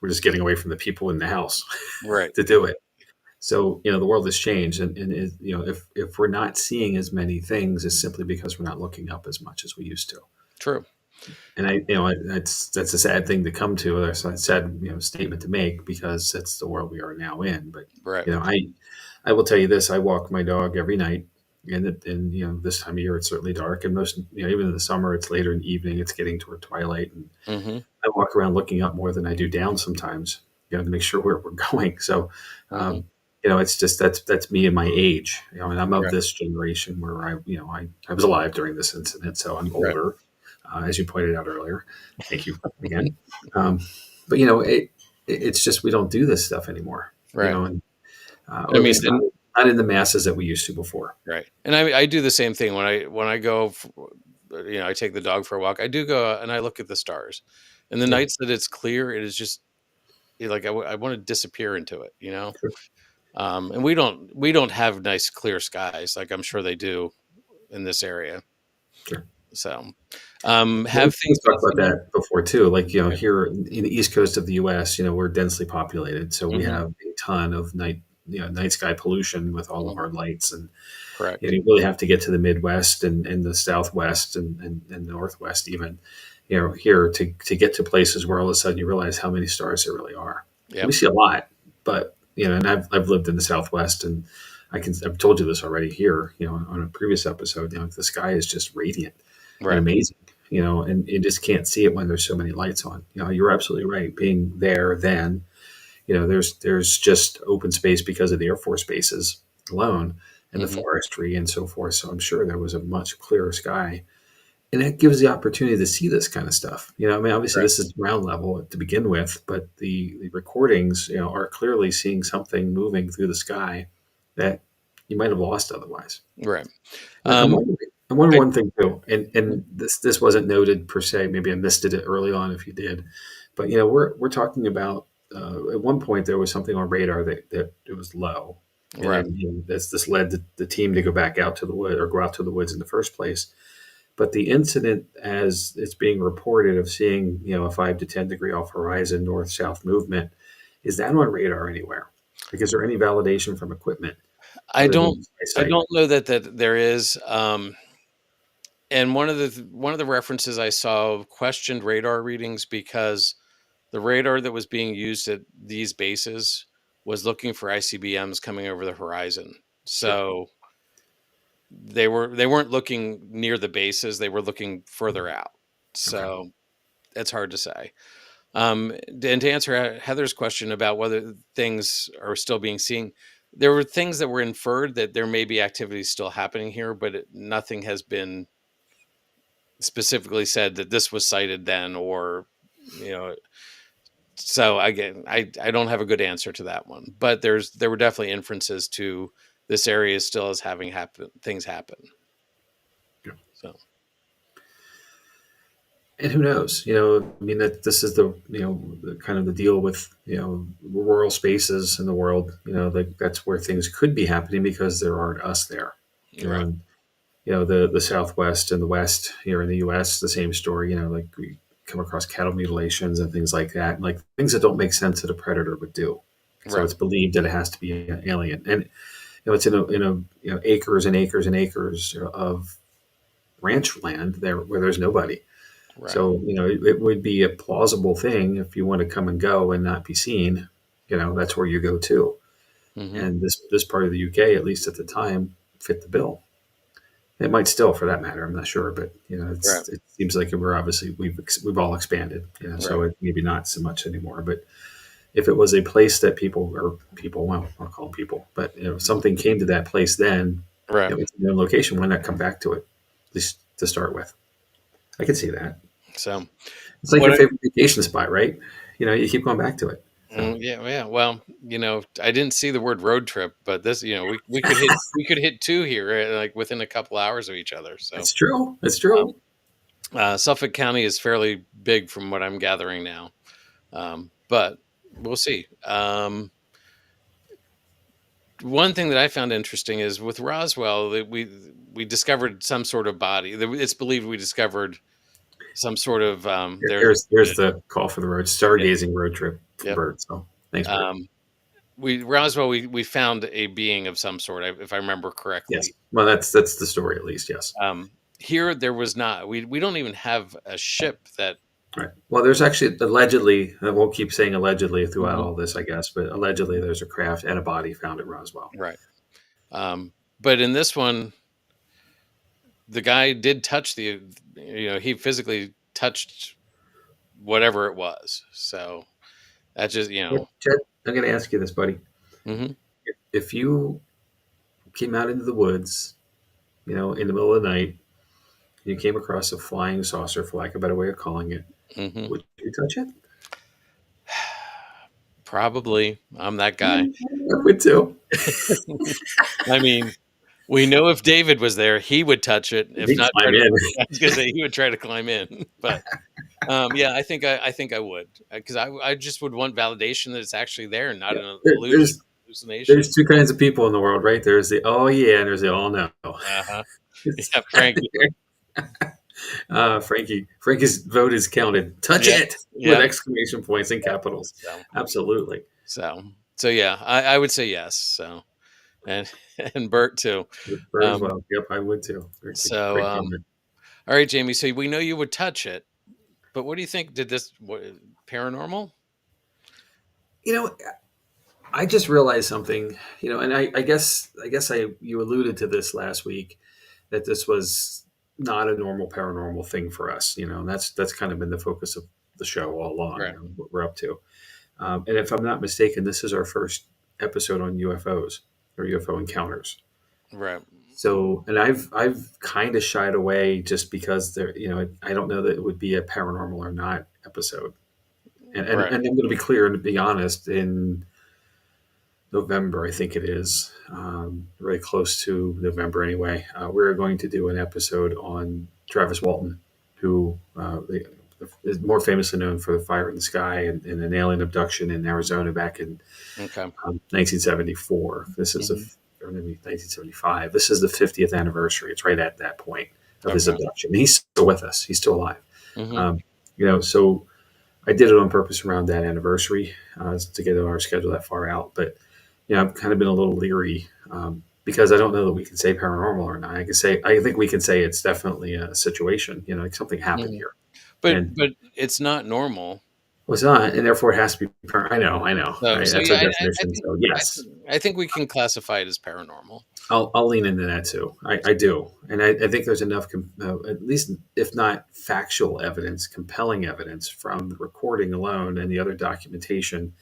We're just getting away from the people in the house Right. to do it. So, the world has changed. And if we're not seeing as many things, it's simply because we're not looking up as much as we used to. True. And that's a sad thing to come to. That's a sad, statement to make, because that's the world we are now in. But, Right. I will tell you this: I walk my dog every night, and this time of year it's certainly dark, and most, even in the summer it's later in the evening, it's getting toward twilight, and Mm-hmm. I walk around looking up more than I do down sometimes, to make sure where we're going. So, it's just that's me and my age, and I'm of Right. this generation where I was alive during this incident, so I'm older, as you pointed out earlier. Thank you again. But it's just we don't do this stuff anymore, Right. and I or at mean, least not in the masses that we used to before. right. And I do the same thing when I go, I take the dog for a walk. I do go and I look at the stars, and the Yeah. nights that it's clear, it is just like I want to disappear into it, Sure. And we don't have nice clear skies like I'm sure they do in this area. Sure. So, We've have things talked about been seen? that before too. Like, Right. here in the East Coast of the U.S., we're densely populated, so we Mhm. have a ton of night sky pollution with all of Mhm. our lights, and Correct. you really have to get to the Midwest and the Southwest and Northwest even, here to get to places where all of a sudden you realize how many stars there really are. We Yep. see a lot, but and I've lived in the Southwest, and I've told you this already here, on a previous episode. The sky is just radiant and Right. amazing, and you just can't see it when there's so many lights on. You're absolutely right. Being there then, there's just open space because of the Air Force bases alone and the Mhm. forestry and so forth. So I'm sure there was a much clearer sky, and that gives the opportunity to see this kind of stuff. Obviously Right. this is ground level to begin with, but the recordings, are clearly seeing something moving through the sky that you might have lost otherwise. Right. And I'm Um, wondering, I wonder I one thing too, and this wasn't noted per se. Maybe I missed it early on if you did, but we're talking about, at one point there was something on radar that it was low, and right. then this led the team to go back out to the wood, or go out to the woods in the first place. But the incident, as it's being reported, of seeing a 5 to 10 degree off horizon north south movement, is that on radar anywhere? Like, is there any validation from equipment I other than don't I eyesight? don't know that there is, and one of the references I saw questioned radar readings because the radar that was being used at these bases was looking for ICBMs coming over the horizon. Sure. So they weren't looking near the bases, they were looking further out. Okay. So it's hard to say. And to answer Heather's question about whether things are still being seen, there were things that were inferred that there may be activities still happening here, but nothing has been specifically said that this was cited then, or you know. So again, I don't have a good answer to that one, but there were definitely inferences to this area still as having things happen. Yeah. So And who knows? That this is the kind of the deal with rural spaces in the world. Like, that's where things could be happening because there aren't us there. right, And the Southwest and the West here in the U.S. the same story. Like, we come across cattle mutilations and things like that, like things that don't make sense that a predator would do. So right, it's believed that it has to be an alien, and it's in acres and acres and acres of ranch land there where there's nobody. right. So, it would be a plausible thing if you want to come and go and not be seen. That's where you go to. Hmm. And this part of the UK, at least at the time, fit the bill. It might still, for that matter. I'm not sure, but Right, it seems like we've all expanded. right, So it maybe not so much anymore. But if it was a place that people, well, I'll call them people, but something came to that place, then right. it's a known location. Why not come back to it, at least to start with? I can see that. So It's like what your favorite vacation spot, right? You keep going back to it. So Yeah, yeah. Well, I didn't see the word road trip, but this, we could hit two here, like within a couple hours of each other. So, it's true. It's um, true. Suffolk County is fairly big from what I'm gathering now, but we'll see. one thing that I found interesting is with Roswell that we discovered some sort of body. It's believed we discovered some sort of Here's the call for the road stargazing road trip from Bert. So thanks, Bert. Roswell we found a being of some sort, if I remember correctly. Yes. Well, that's the story, at least. Yes. Here there was not. We don't even have a ship that. Right. Well, there's actually allegedly, and we'll keep saying allegedly throughout all this, I guess, but allegedly there's a craft and a body found at Roswell. Right. But in this one, the guy did touch he physically touched whatever it was. So that's just, Ted, I'm going to ask you this, buddy. Mm-hmm. If you came out into the woods, in the middle of the night, you came across a flying saucer, for lack of a better way of calling it, would you touch it? Probably. I'm that guy. I would too. I mean, we know if David was there, he would touch it. If not, climb in. I was going to say he would try to climb in. But yeah, I think I would, because I just would want validation that it's actually there and not an hallucination. There's two kinds of people in the world, right? There's the oh yeah, and there's the oh no. Yeah, Frankie. Frankie's vote is counted. Touch it with exclamation points and capitals. So, absolutely. So yeah, I would say yes. So and Bert too. Bert as well. Yep, I would too. So all right, Jamie. So we know you would touch it, but what do you think? Did this paranormal? I just realized something. And I guess you alluded to this last week, that this was not a normal paranormal thing for us. That's kind of been the focus of the show all along. Right. What we're up to. And if I'm not mistaken, this is our first episode on UFOs or UFO encounters. Right. So, and I've kind of shied away just because I don't know that it would be a paranormal or not episode. And I'm going to be clear and to be honest, in November, I think it is, really close to November anyway, we're going to do an episode on Travis Walton, who is more famously known for the fire in the sky and an alien abduction in Arizona back in 1974. This is or maybe 1975. This is the 50th anniversary. It's right at that point of his abduction. He's still with us. He's still alive. So I did it on purpose around that anniversary to get our schedule that far out. But I've kind of been a little leery because I don't know that we can say paranormal or not. I think we can say it's definitely a situation. Like something happened here. But it's not normal. Well, it's not, and therefore it has to be. I know. Right? So, that's our definition. So yes, I think we can classify it as paranormal. I'll lean into that too. I do, and I think there's enough, at least if not factual evidence, compelling evidence from the recording alone and the other documentation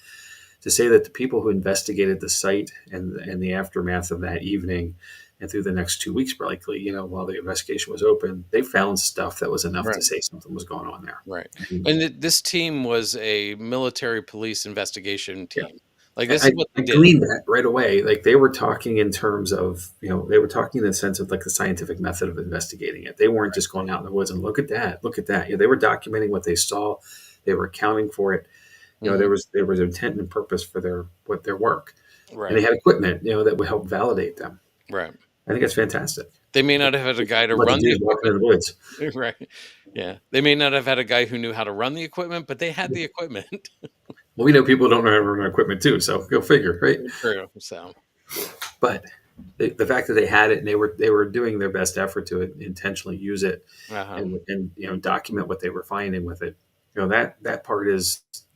to say that the people who investigated the site and the aftermath of that evening and through the next 2 weeks, likely, while the investigation was open, they found stuff that was enough to say something was going on there. Right. And this team was a military police investigation team. Yeah. Like this is what they did. I gleaned that right away. Like they were talking in terms of, they were talking in the sense of like the scientific method of investigating it. They weren't just going out in the woods and look at that. They were documenting what they saw. They were accounting for it. There was intent and purpose for their work. Right. And they had equipment, that would help validate them. Right. I think it's fantastic. They may not have had a guy to run the equipment. In the woods. Right. Yeah. They may not have had a guy who knew how to run the equipment, but they had the equipment. Well, we know people don't know how to run equipment too, so go figure, right? True. So, but the fact that they had it and they were doing their best effort to intentionally use it and document what they were finding with it. That part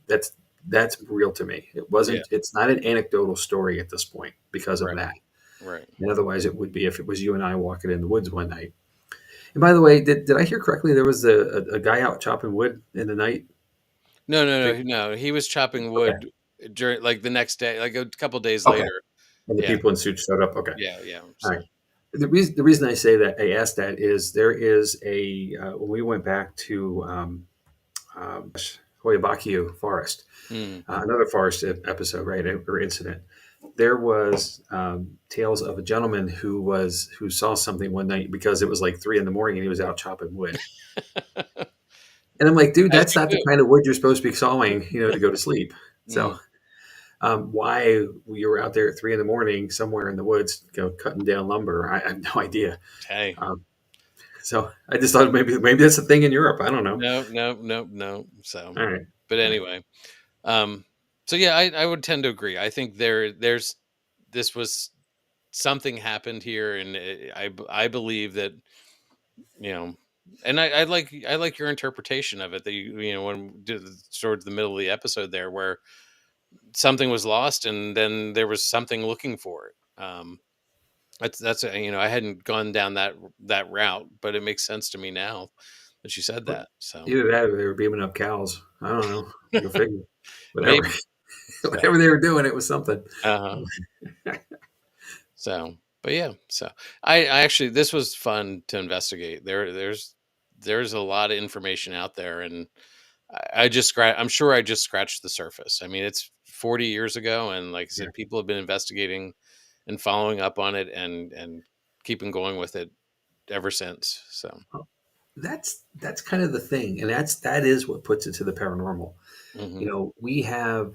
that's real to me. It wasn't. Yeah. It's not an anecdotal story at this point because of that. Right. And otherwise, it would be if it was you and I walking in the woods one night. And by the way, did I hear correctly? There was a guy out chopping wood in the night. No. He was chopping wood during the next day, like a couple days later. And the people in suits showed up. Okay. Yeah. So. All right. The reason I say that, I asked that is there is when we went back to Hoyabakiu Forest, another forest episode, right, or incident. There was tales of a gentleman who saw something one night because it was like 3 a.m. and he was out chopping wood. And I'm like, dude, that's not the kind of wood you're supposed to be sawing, to go to sleep. So, Why you were out there at 3 a.m. somewhere in the woods, cutting down lumber, I have no idea. Hey, So I just thought maybe that's a thing in Europe. I don't know. no. So, All right. but All right. anyway, so yeah, I would tend to agree. I think there's this was something happened here, and I believe that, you know, and I like your interpretation of it, that when towards the middle of the episode there, where something was lost and then there was something looking for it. I hadn't gone down that route, but it makes sense to me now that you said But that. So either that or they were beaming up cows. I don't know. Go figure. Whatever. maybe. So, Whatever they were doing, it was something. uh-huh. So, but yeah, so I actually, this was fun to investigate. There's a lot of information out there, and I'm sure I just scratched the surface. I mean, it's 40 years ago, and like I Yeah. said, people have been investigating and following up on it, and keeping going with it ever since. So, That's kind of the thing, and that is what puts it to the paranormal. hmm We have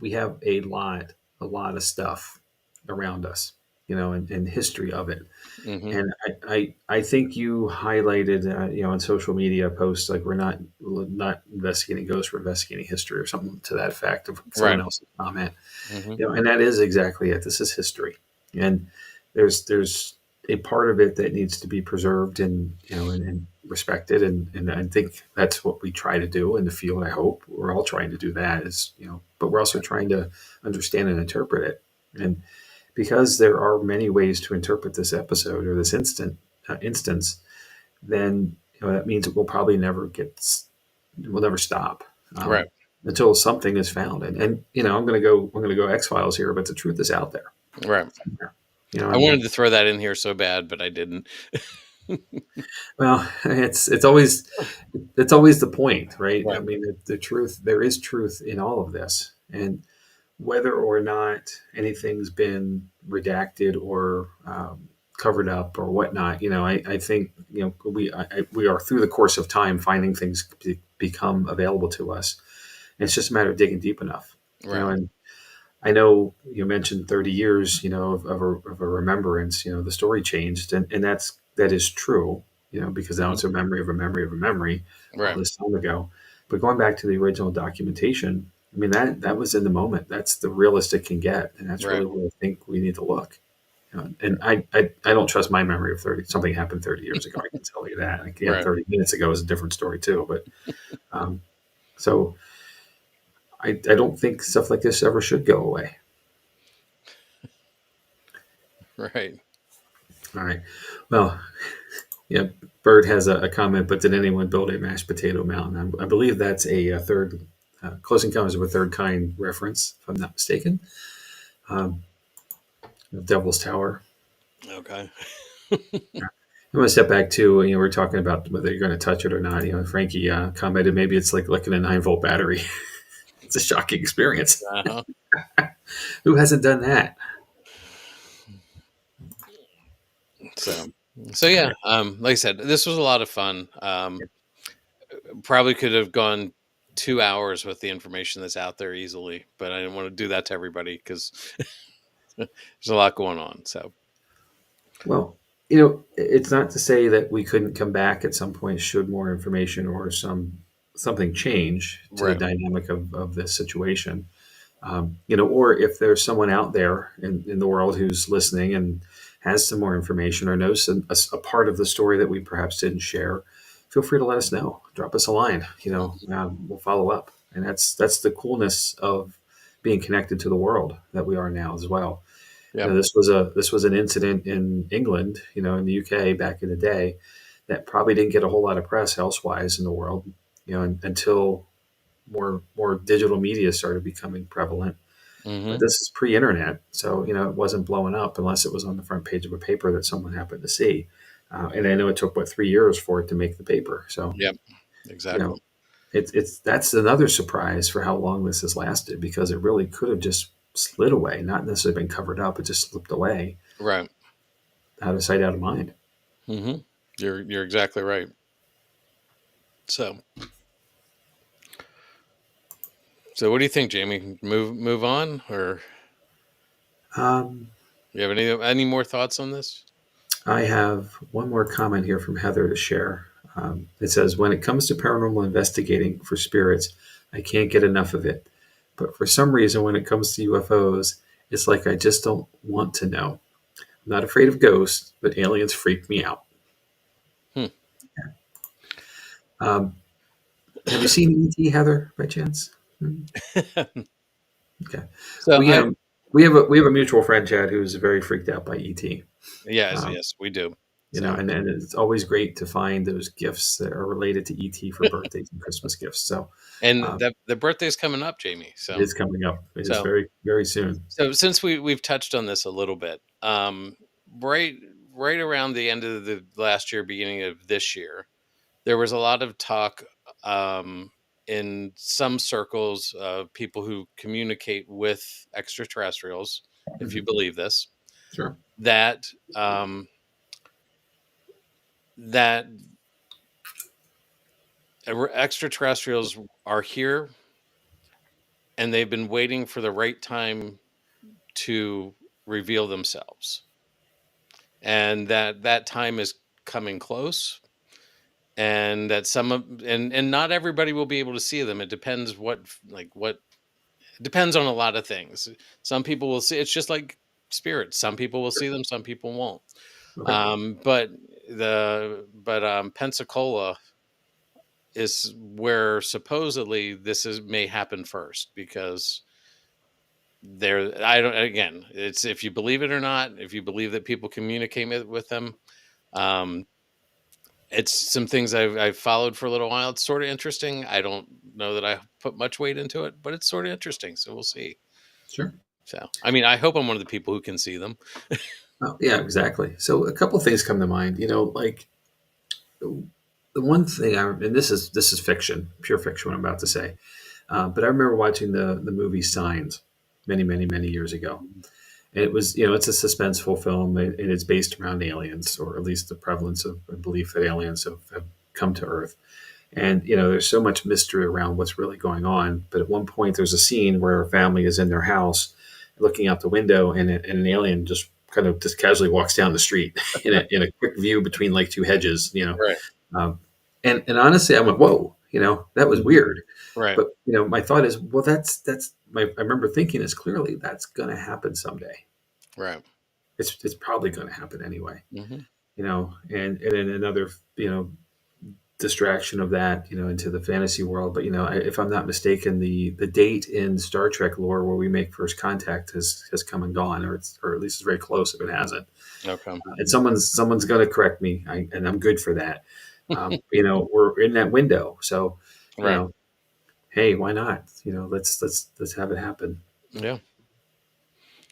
a lot of stuff around us, and history of it. hmm And I think you highlighted, on social media posts, like we're not investigating ghosts, we're investigating history or something to that effect of someone right. else's comment. hmm And that is exactly it. This is history, and there's a part of it that needs to be preserved and respected, and I think that's what we try to do in the field. I hope we're all trying to do that, but we're also trying to understand and interpret it. And because there are many ways to interpret this episode or this instance, then that means it will probably we'll never stop, Right. until something is found. And I'm gonna go X Files here, but the truth is out there. Right. I And wanted to throw that in here so bad, but I didn't. well, it's always the point, right? I Right. mean, the truth, there is truth in all of this, and whether or not anything's been redacted or covered up or whatnot, I think we are through the course of time finding things become available to us. And it's just a matter of digging deep enough, Right. and I know you mentioned 30 years, of a remembrance. The story changed, and that is true, because now hmm it's a memory of a memory of a memory all Right. this time ago. But going back to the original documentation, I mean that was in the moment. That's the realest it can get, and that's Right. really where I think we need to look. And I don't trust my memory of 30. Something happened 30 years ago. I can tell you that. Like, Right. 30 minutes ago is a different story too. But so I don't think stuff like this ever should go away. Right. All right. Well, yeah, Bird has a comment, but did anyone build a mashed potato mountain? I believe that's a third, Close Encounters of a Third Kind reference, if I'm not mistaken. Um, Devil's Tower. Okay. I'm going to step back to, we're talking about whether you're going to touch it or not. Frankie commented maybe it's like looking at a 9-volt battery. It's a shocking experience. Uh-huh. Who hasn't done that? So yeah, like I said, this was a lot of fun. Probably could have gone 2 hours with the information that's out there easily, but I didn't want to do that to everybody because there's a lot going on. So Well, it's not to say that we couldn't come back at some point should more information or something change to the right. dynamic of this situation. Or if there's someone out there in the world who's listening and has some more information or knows a part of the story that we perhaps didn't share, feel free to let us know. Drop us a line. We'll follow up, and that's the coolness of being connected to the world that we are now as well. Yep. This was an incident in England, in the UK back in the day, that probably didn't get a whole lot of press elsewise in the world, until more digital media started becoming prevalent. But hmm this is pre-internet, so it wasn't blowing up unless it was on the front page of a paper that someone happened to see. And I know it took 3 years for it to make the paper. So Yep. you know, Exactly. that's another surprise for how long this has lasted, because it really could have just slid away, not necessarily been covered up. It just slipped away, Right. out of sight, out of mind. hmm You're exactly right. So So what do you think, Jamie? Move on, or Um, you have any more thoughts on this? I have one more comment here from Heather to share. It says, when it comes to paranormal investigating for spirits, I can't get enough of it. But for some reason, when it comes to UFOs, it's like I just don't want to know. I'm not afraid of ghosts, but aliens freak me out. Hmm. Um, have you seen E.T., Heather, by chance? Okay. So We have a mutual friend, Chad, who's very freaked out by ET. yes, Um, we do. you know, So and it's always great to find those gifts that are related to ET for birthdays and Christmas gifts. So and um, the birthday's coming up, Jamie. it So is coming up. It is so very, very soon. so since we've touched on this a little bit, right right around the end of the last year, beginning of this year, there was a lot of talk in some circles of people who communicate with extraterrestrials, if you Mhm. believe this, Sure. that that extraterrestrials are here and they've been waiting for the right time to reveal themselves, and that time is coming close, and that some of and not everybody will be able to see them. It depends what it depends on a lot of things. Some people will see, it's just like spirits, some people will Sure. see them, some people won't. Okay. But Pensacola is where supposedly this is may happen first, because there I don't again, it's if you believe it or not, if you believe that people communicate with them. um it's some things I've followed for a little while. It's sort of interesting. I don't know that I put much weight into it, but it's sort of interesting, so we'll see. Sure. So I mean, I hope I'm one of the people who can see them. Oh, yeah, exactly. So a couple of things come to mind. You know, like the one thing, and this is fiction, pure fiction. What I'm about to say, but I remember watching the movie Signs many years ago. And it was, you know, it's a suspenseful film, and it's based around aliens, or at least the prevalence of a belief that aliens have come to Earth. And, you know, there's so much mystery around what's really going on. But at one point, there's a scene where a family is in their house looking out the window, and an alien just kind of just casually walks down the street in a quick view between like two hedges, you know. Right. Um, and honestly, I went, whoa, you know, that was weird. Right. But, you know, my thought is, well, I remember thinking this clearly, that's going to happen someday. Right. It's probably going to happen anyway, Hmm. you know. And then another, you know, distraction of that, you know, into the fantasy world. But, you know, if I'm not mistaken, the date in Star Trek lore where we make first contact has come and gone, or at least it's very close if it hasn't. Okay. And someone's going to correct me, and I'm good for that. You know, we're in that window, so, you Right. know, hey, why not? You know, let's have it happen. Yeah.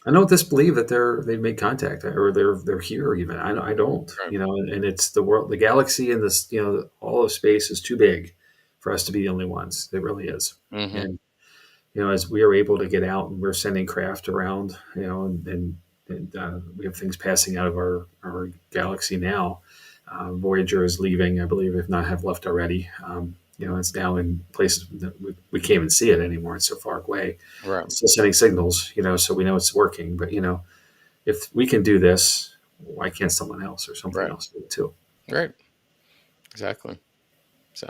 I don't disbelieve that they've made contact, or they're here even. I don't, Right. you know, and it's the world, the galaxy, and this, you know, all of space is too big for us to be the only ones. It really is. Hmm. And, you know, as we are able to get out and we're sending craft around, you know, and we have things passing out of our galaxy now. Voyager is leaving, I believe, if not have left already. You know, it's now in places that we can't even see it anymore. It's so far away. Right. It's still sending signals, you know, so we know it's working. But, you know, if we can do this, why can't someone else or something Right. else do it too? Right. Exactly. So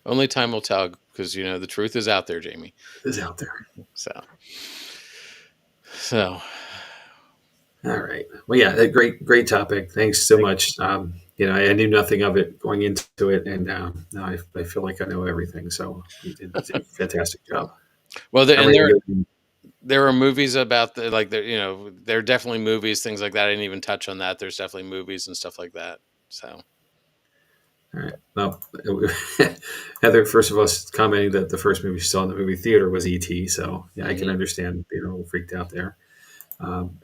only time will tell, because you know the truth is out there, Jamie. It's out there. So All right. Well, yeah, great topic. Thanks so much. You know, I knew nothing of it going into it, and now I feel like I know everything. So you did a fantastic job. well, I'm and ready to go. there are movies about the like there, you know, there are definitely movies, things like that. I didn't even touch on that. There's definitely movies and stuff like that. So All right. Well, Heather, first of all, commenting that the first movie she saw in the movie theater was E.T. So yeah, I can mhm. understand being a little freaked out there. And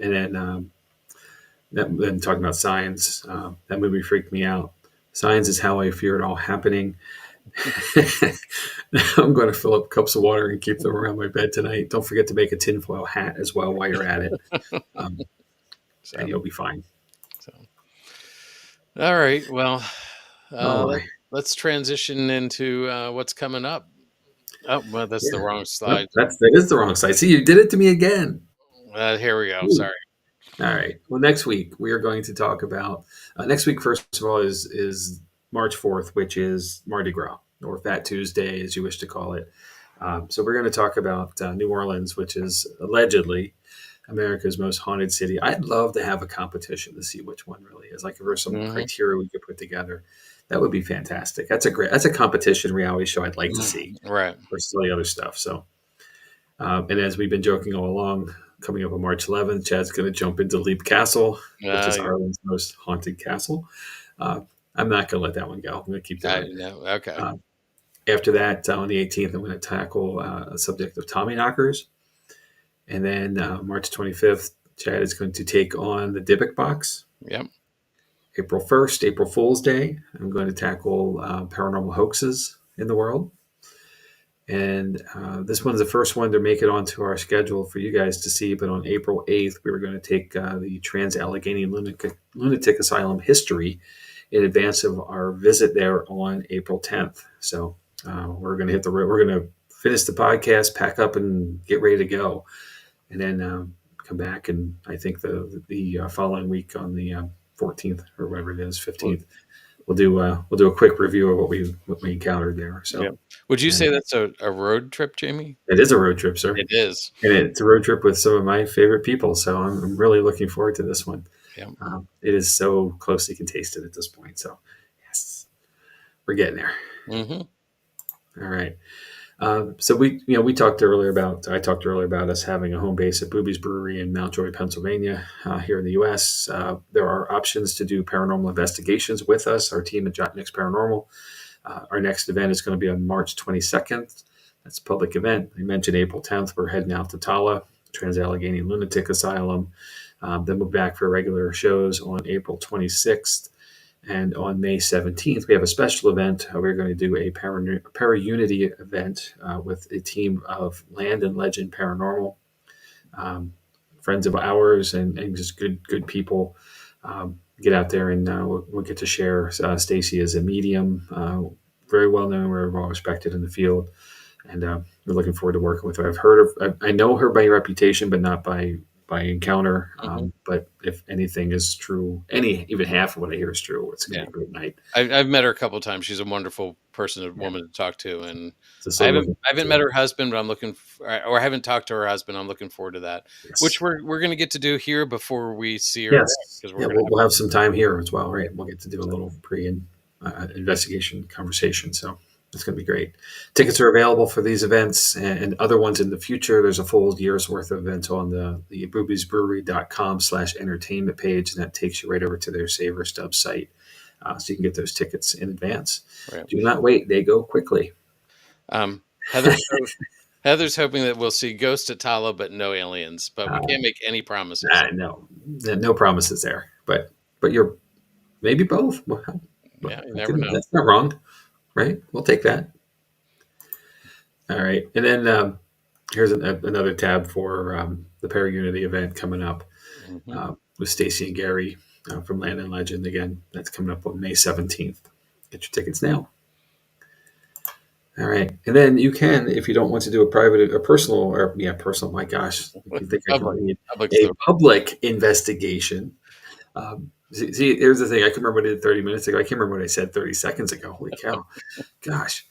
then talking about Signs, that movie freaked me out. Signs is how I fear it all happening. I'm going to fill up cups of water and keep them around my bed tonight. Don't forget to make a tinfoil hat as well while you're at it, um, and So you'll be fine. so all right. Well, Oh uh, let, my! let's transition into what's coming up. Oh, well, that's the Yeah. wrong Well, slide. that is the wrong side. See, you did it to me again. Here we go. Ooh. Sorry. All right. Well, next week we are going to talk about. Next week, first of all, is March 4th, which is Mardi Gras, or Fat Tuesday, as you wish to call it. So we're going to talk about New Orleans, which is allegedly America's most haunted city. I'd love to have a competition to see which one really is. Like if there's some Hmm. criteria we could put together, that would be fantastic. That's a competition reality show I'd like to see Right. versus all the other stuff. So, and as we've been joking all along, coming up on March 11th, Chad's going to jump into Leap Castle, which is Ireland's most haunted castle. Uh, I'm not going to let that one go. I'm going to keep doing I it. know. Okay. After that, on the 18th, I'm going to tackle a subject of Tommy knockers. And then March 25th, Chad is going to take on the Dybbuk box. Yep. April 1st, April Fool's Day, I'm going to tackle paranormal hoaxes in the world. And this one's the first one to make it onto our schedule for you guys to see. But on April 8th, we were going to take the Trans-Allegheny Lunatic Asylum history in advance of our visit there on April 10th. So we're going to hit the road. We're going to finish the podcast, pack up, and get ready to go. And then come back. And I think the following week on the 14th or whatever it is, 15th, we'll do a quick review of what we encountered there. So. Yeah. Would you say that's a road trip, Jamie? It is a road trip, sir. It is. And it's a road trip with some of my favorite people. So I'm really looking forward to this one. Yeah. It is so closely contested at this point. So, yes, we're getting there. Mm-hmm. All right. So I talked earlier about us having a home base at Booby's Brewery in Mountjoy, Pennsylvania, here in the U.S. There are options to do paranormal investigations with us, our team at Jott-Nyx Paranormal. Our next event is going to be on March 22nd. That's a public event. I mentioned April 10th. We're heading out to Tala, Trans-Allegheny Lunatic Asylum. Then we're back for regular shows on April 26th. And on May 17th, we have a special event. We're going to do a Para-Unity event with a team of Land and Legend Paranormal, friends of ours, and just good people. Get out there and we'll get to share. Stacy is a medium, very well known, very well respected in the field, and we're looking forward to working with her. I know her by reputation, but not by encounter. But if anything is true, even half of what I hear is true, it's going to be a great night. I've met her a couple of times. She's a wonderful woman to talk to, and So I haven't met her husband, but I'm or I haven't talked to her husband. I'm looking forward to that, which we're going to get to do here before we see her. Yes, because we'll have some time here as well, right? We'll get to do a little investigation conversation. So it's going to be great. Tickets are available for these events and other ones in the future. There's a full year's worth of events on the boobiesbrewery.com/entertainment page, and that takes you right over to their Saver Stub site. So you can get those tickets in advance. Right. Do not wait. They go quickly. Heather's hoping that we'll see ghosts at Tala, but no aliens. But we can't make any promises. No promises there. But you're maybe both. Yeah, you never know. That's not wrong. Right? We'll take that. All right. And then here's another tab for the Para-Unity event coming up with Stacy and Gary from Land and Legend. Again, that's coming up on May 17th. Get your tickets now. All right. And then you can, if you don't want to do a personal, my gosh, you think I can read a public investigation. See, here's the thing. I can remember what I did 30 minutes ago. I can't remember what I said 30 seconds ago. Holy cow. Gosh.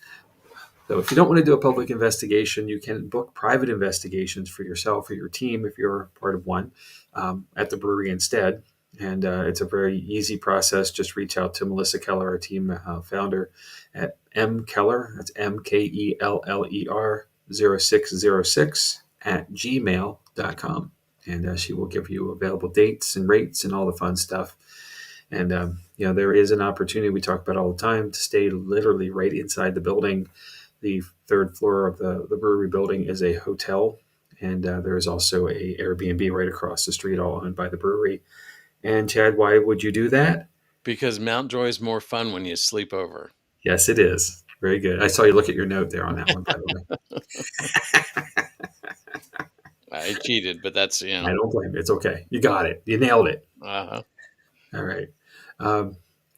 So if you don't want to do a public investigation, you can book private investigations for yourself or your team if you're part of one at the brewery instead. And it's a very easy process. Just reach out to Melissa Keller, our team founder, at mkeller, that's MKELLER 0606 @gmail.com. And she will give you available dates and rates and all the fun stuff. And, there is an opportunity we talk about all the time to stay literally right inside the building. The third floor of the brewery building is a hotel. And there is also a Airbnb right across the street, all owned by the brewery. And Chad, why would you do that? Because Mountjoy is more fun when you sleep over. Yes, it is. Very good. I saw you look at your note there on that one, by the way. I cheated, but that's, I don't blame you. It's okay. You got it. You nailed it. Uh-huh. All right.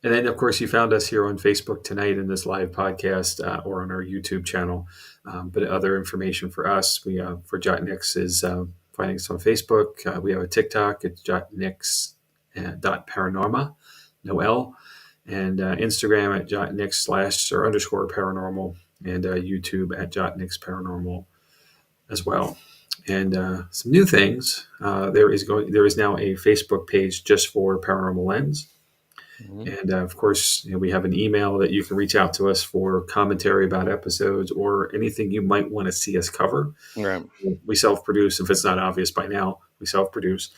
And then, of course, you found us here on Facebook tonight in this live podcast or on our YouTube channel. But other information for us, we for Jott-Nyx is finding us on Facebook. We have a TikTok. It's Jott-Nyx .paranorma, no L, and Instagram at Jott-Nyx / _paranormal, and YouTube at Jott-Nyx paranormal as well. And some new things. There is now a Facebook page just for Paranormal Lens. Mm-hmm. And of course, we have an email that you can reach out to us for commentary about episodes or anything you might want to see us cover. Right. We self-produce. If it's not obvious by now, we self-produce.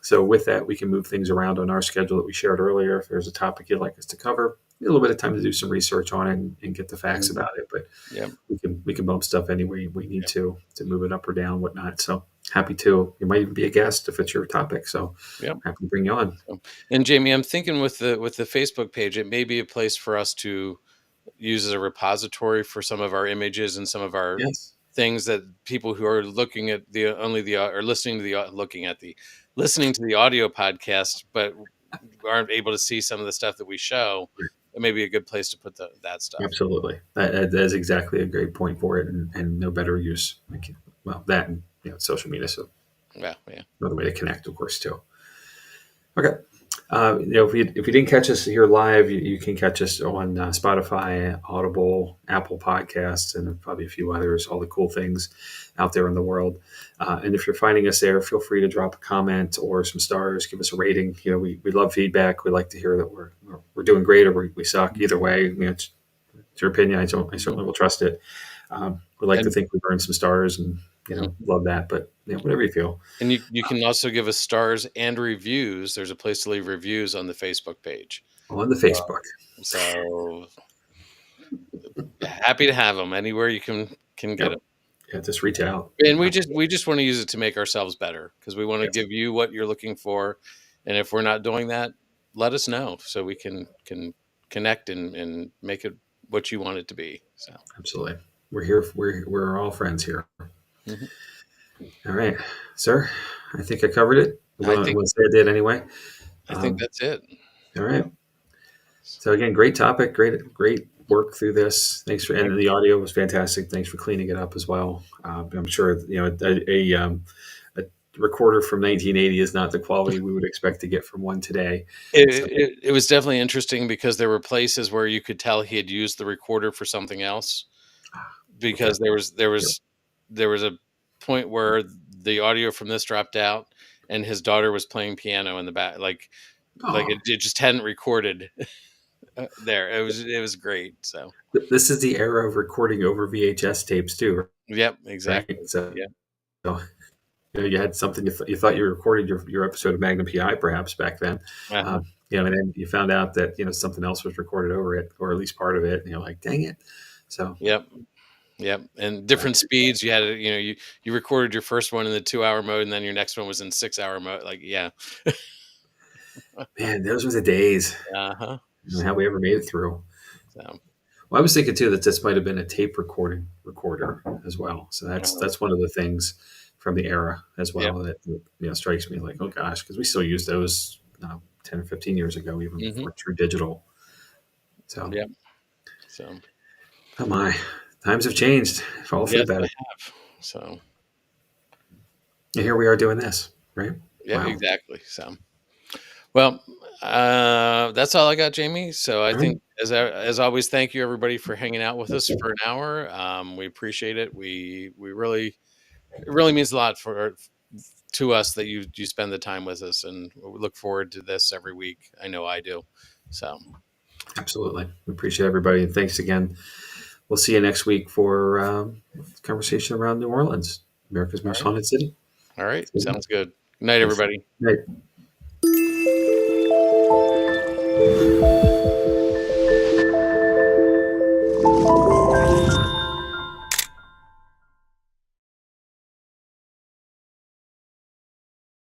So with that, we can move things around on our schedule that we shared earlier. If there's a topic you'd like us to cover, a little bit of time to do some research on it and get the facts about it. But we can bump stuff any way we need to move it up or down, whatnot. So happy to. You might even be a guest if it's your topic. So happy to bring you on. And Jamie, I'm thinking with the Facebook page, it may be a place for us to use as a repository for some of our images and some of our things that people who are looking at listening to the audio podcast, but aren't able to see some of the stuff that we show. It may be a good place to put that stuff. Absolutely. That is exactly a great point for it, and no better use. That and social media. So another way to connect, of course, too. Okay. If you didn't catch us here live, you can catch us on Spotify, Audible, Apple Podcasts, and probably a few others, all the cool things out there in the world. And if you're finding us there, feel free to drop a comment or some stars, give us a rating. We love feedback. We like to hear that we're doing great or we suck. Either way, it's your opinion. I certainly will trust it. We like to think we've earned some stars and love that, but whatever you feel. And you can also give us stars and reviews. There's a place to leave reviews on the Facebook page. On the Facebook. So happy to have them anywhere you can get them. Yeah, just reach out. And we just want to use it to make ourselves better because we want to give you what you're looking for. And if we're not doing that, let us know so we can connect and make it what you want it to be. So absolutely. We're here. We're all friends here. Mm-hmm. All right, sir. I think I covered it. I did anyway. I think that's it. All right. So again, great topic. Great work through this. Thanks for, and the audio was fantastic. Thanks for cleaning it up as well. I'm sure a recorder from 1980 is not the quality we would expect to get from one today. It was definitely interesting because there were places where you could tell he had used the recorder for something else. Because there was a point where the audio from this dropped out, and his daughter was playing piano in the back, like it just hadn't recorded there. It was great. So this is the era of recording over VHS tapes too. Yep, exactly. Right? So you had something you thought you recorded your episode of Magnum PI perhaps back then. Uh-huh. And then you found out that something else was recorded over it, or at least part of it, and you're like, dang it. So Yep, and different speeds. You had you recorded your first one in the 2-hour mode, and then your next one was in 6-hour mode. Man, those were the days. Uh-huh. How we ever made it through. So, well, I was thinking too that this might have been a tape recorder as well. So that's one of the things from the era as well that strikes me like, oh gosh, because we still use those 10 or 15 years ago, even before true digital. So oh my. Times have changed, all for the better. So, and here we are doing this, right? Yeah, exactly. So, well, that's all I got, Jamie. So I think, as always, thank you everybody for hanging out with us for an hour. We appreciate it. It really means a lot to us that you spend the time with us, and we look forward to this every week. I know I do. So, absolutely, we appreciate everybody, and thanks again. We'll see you next week for conversation around New Orleans, America's most haunted city. All right. Sounds good. Good night, everybody. Good night.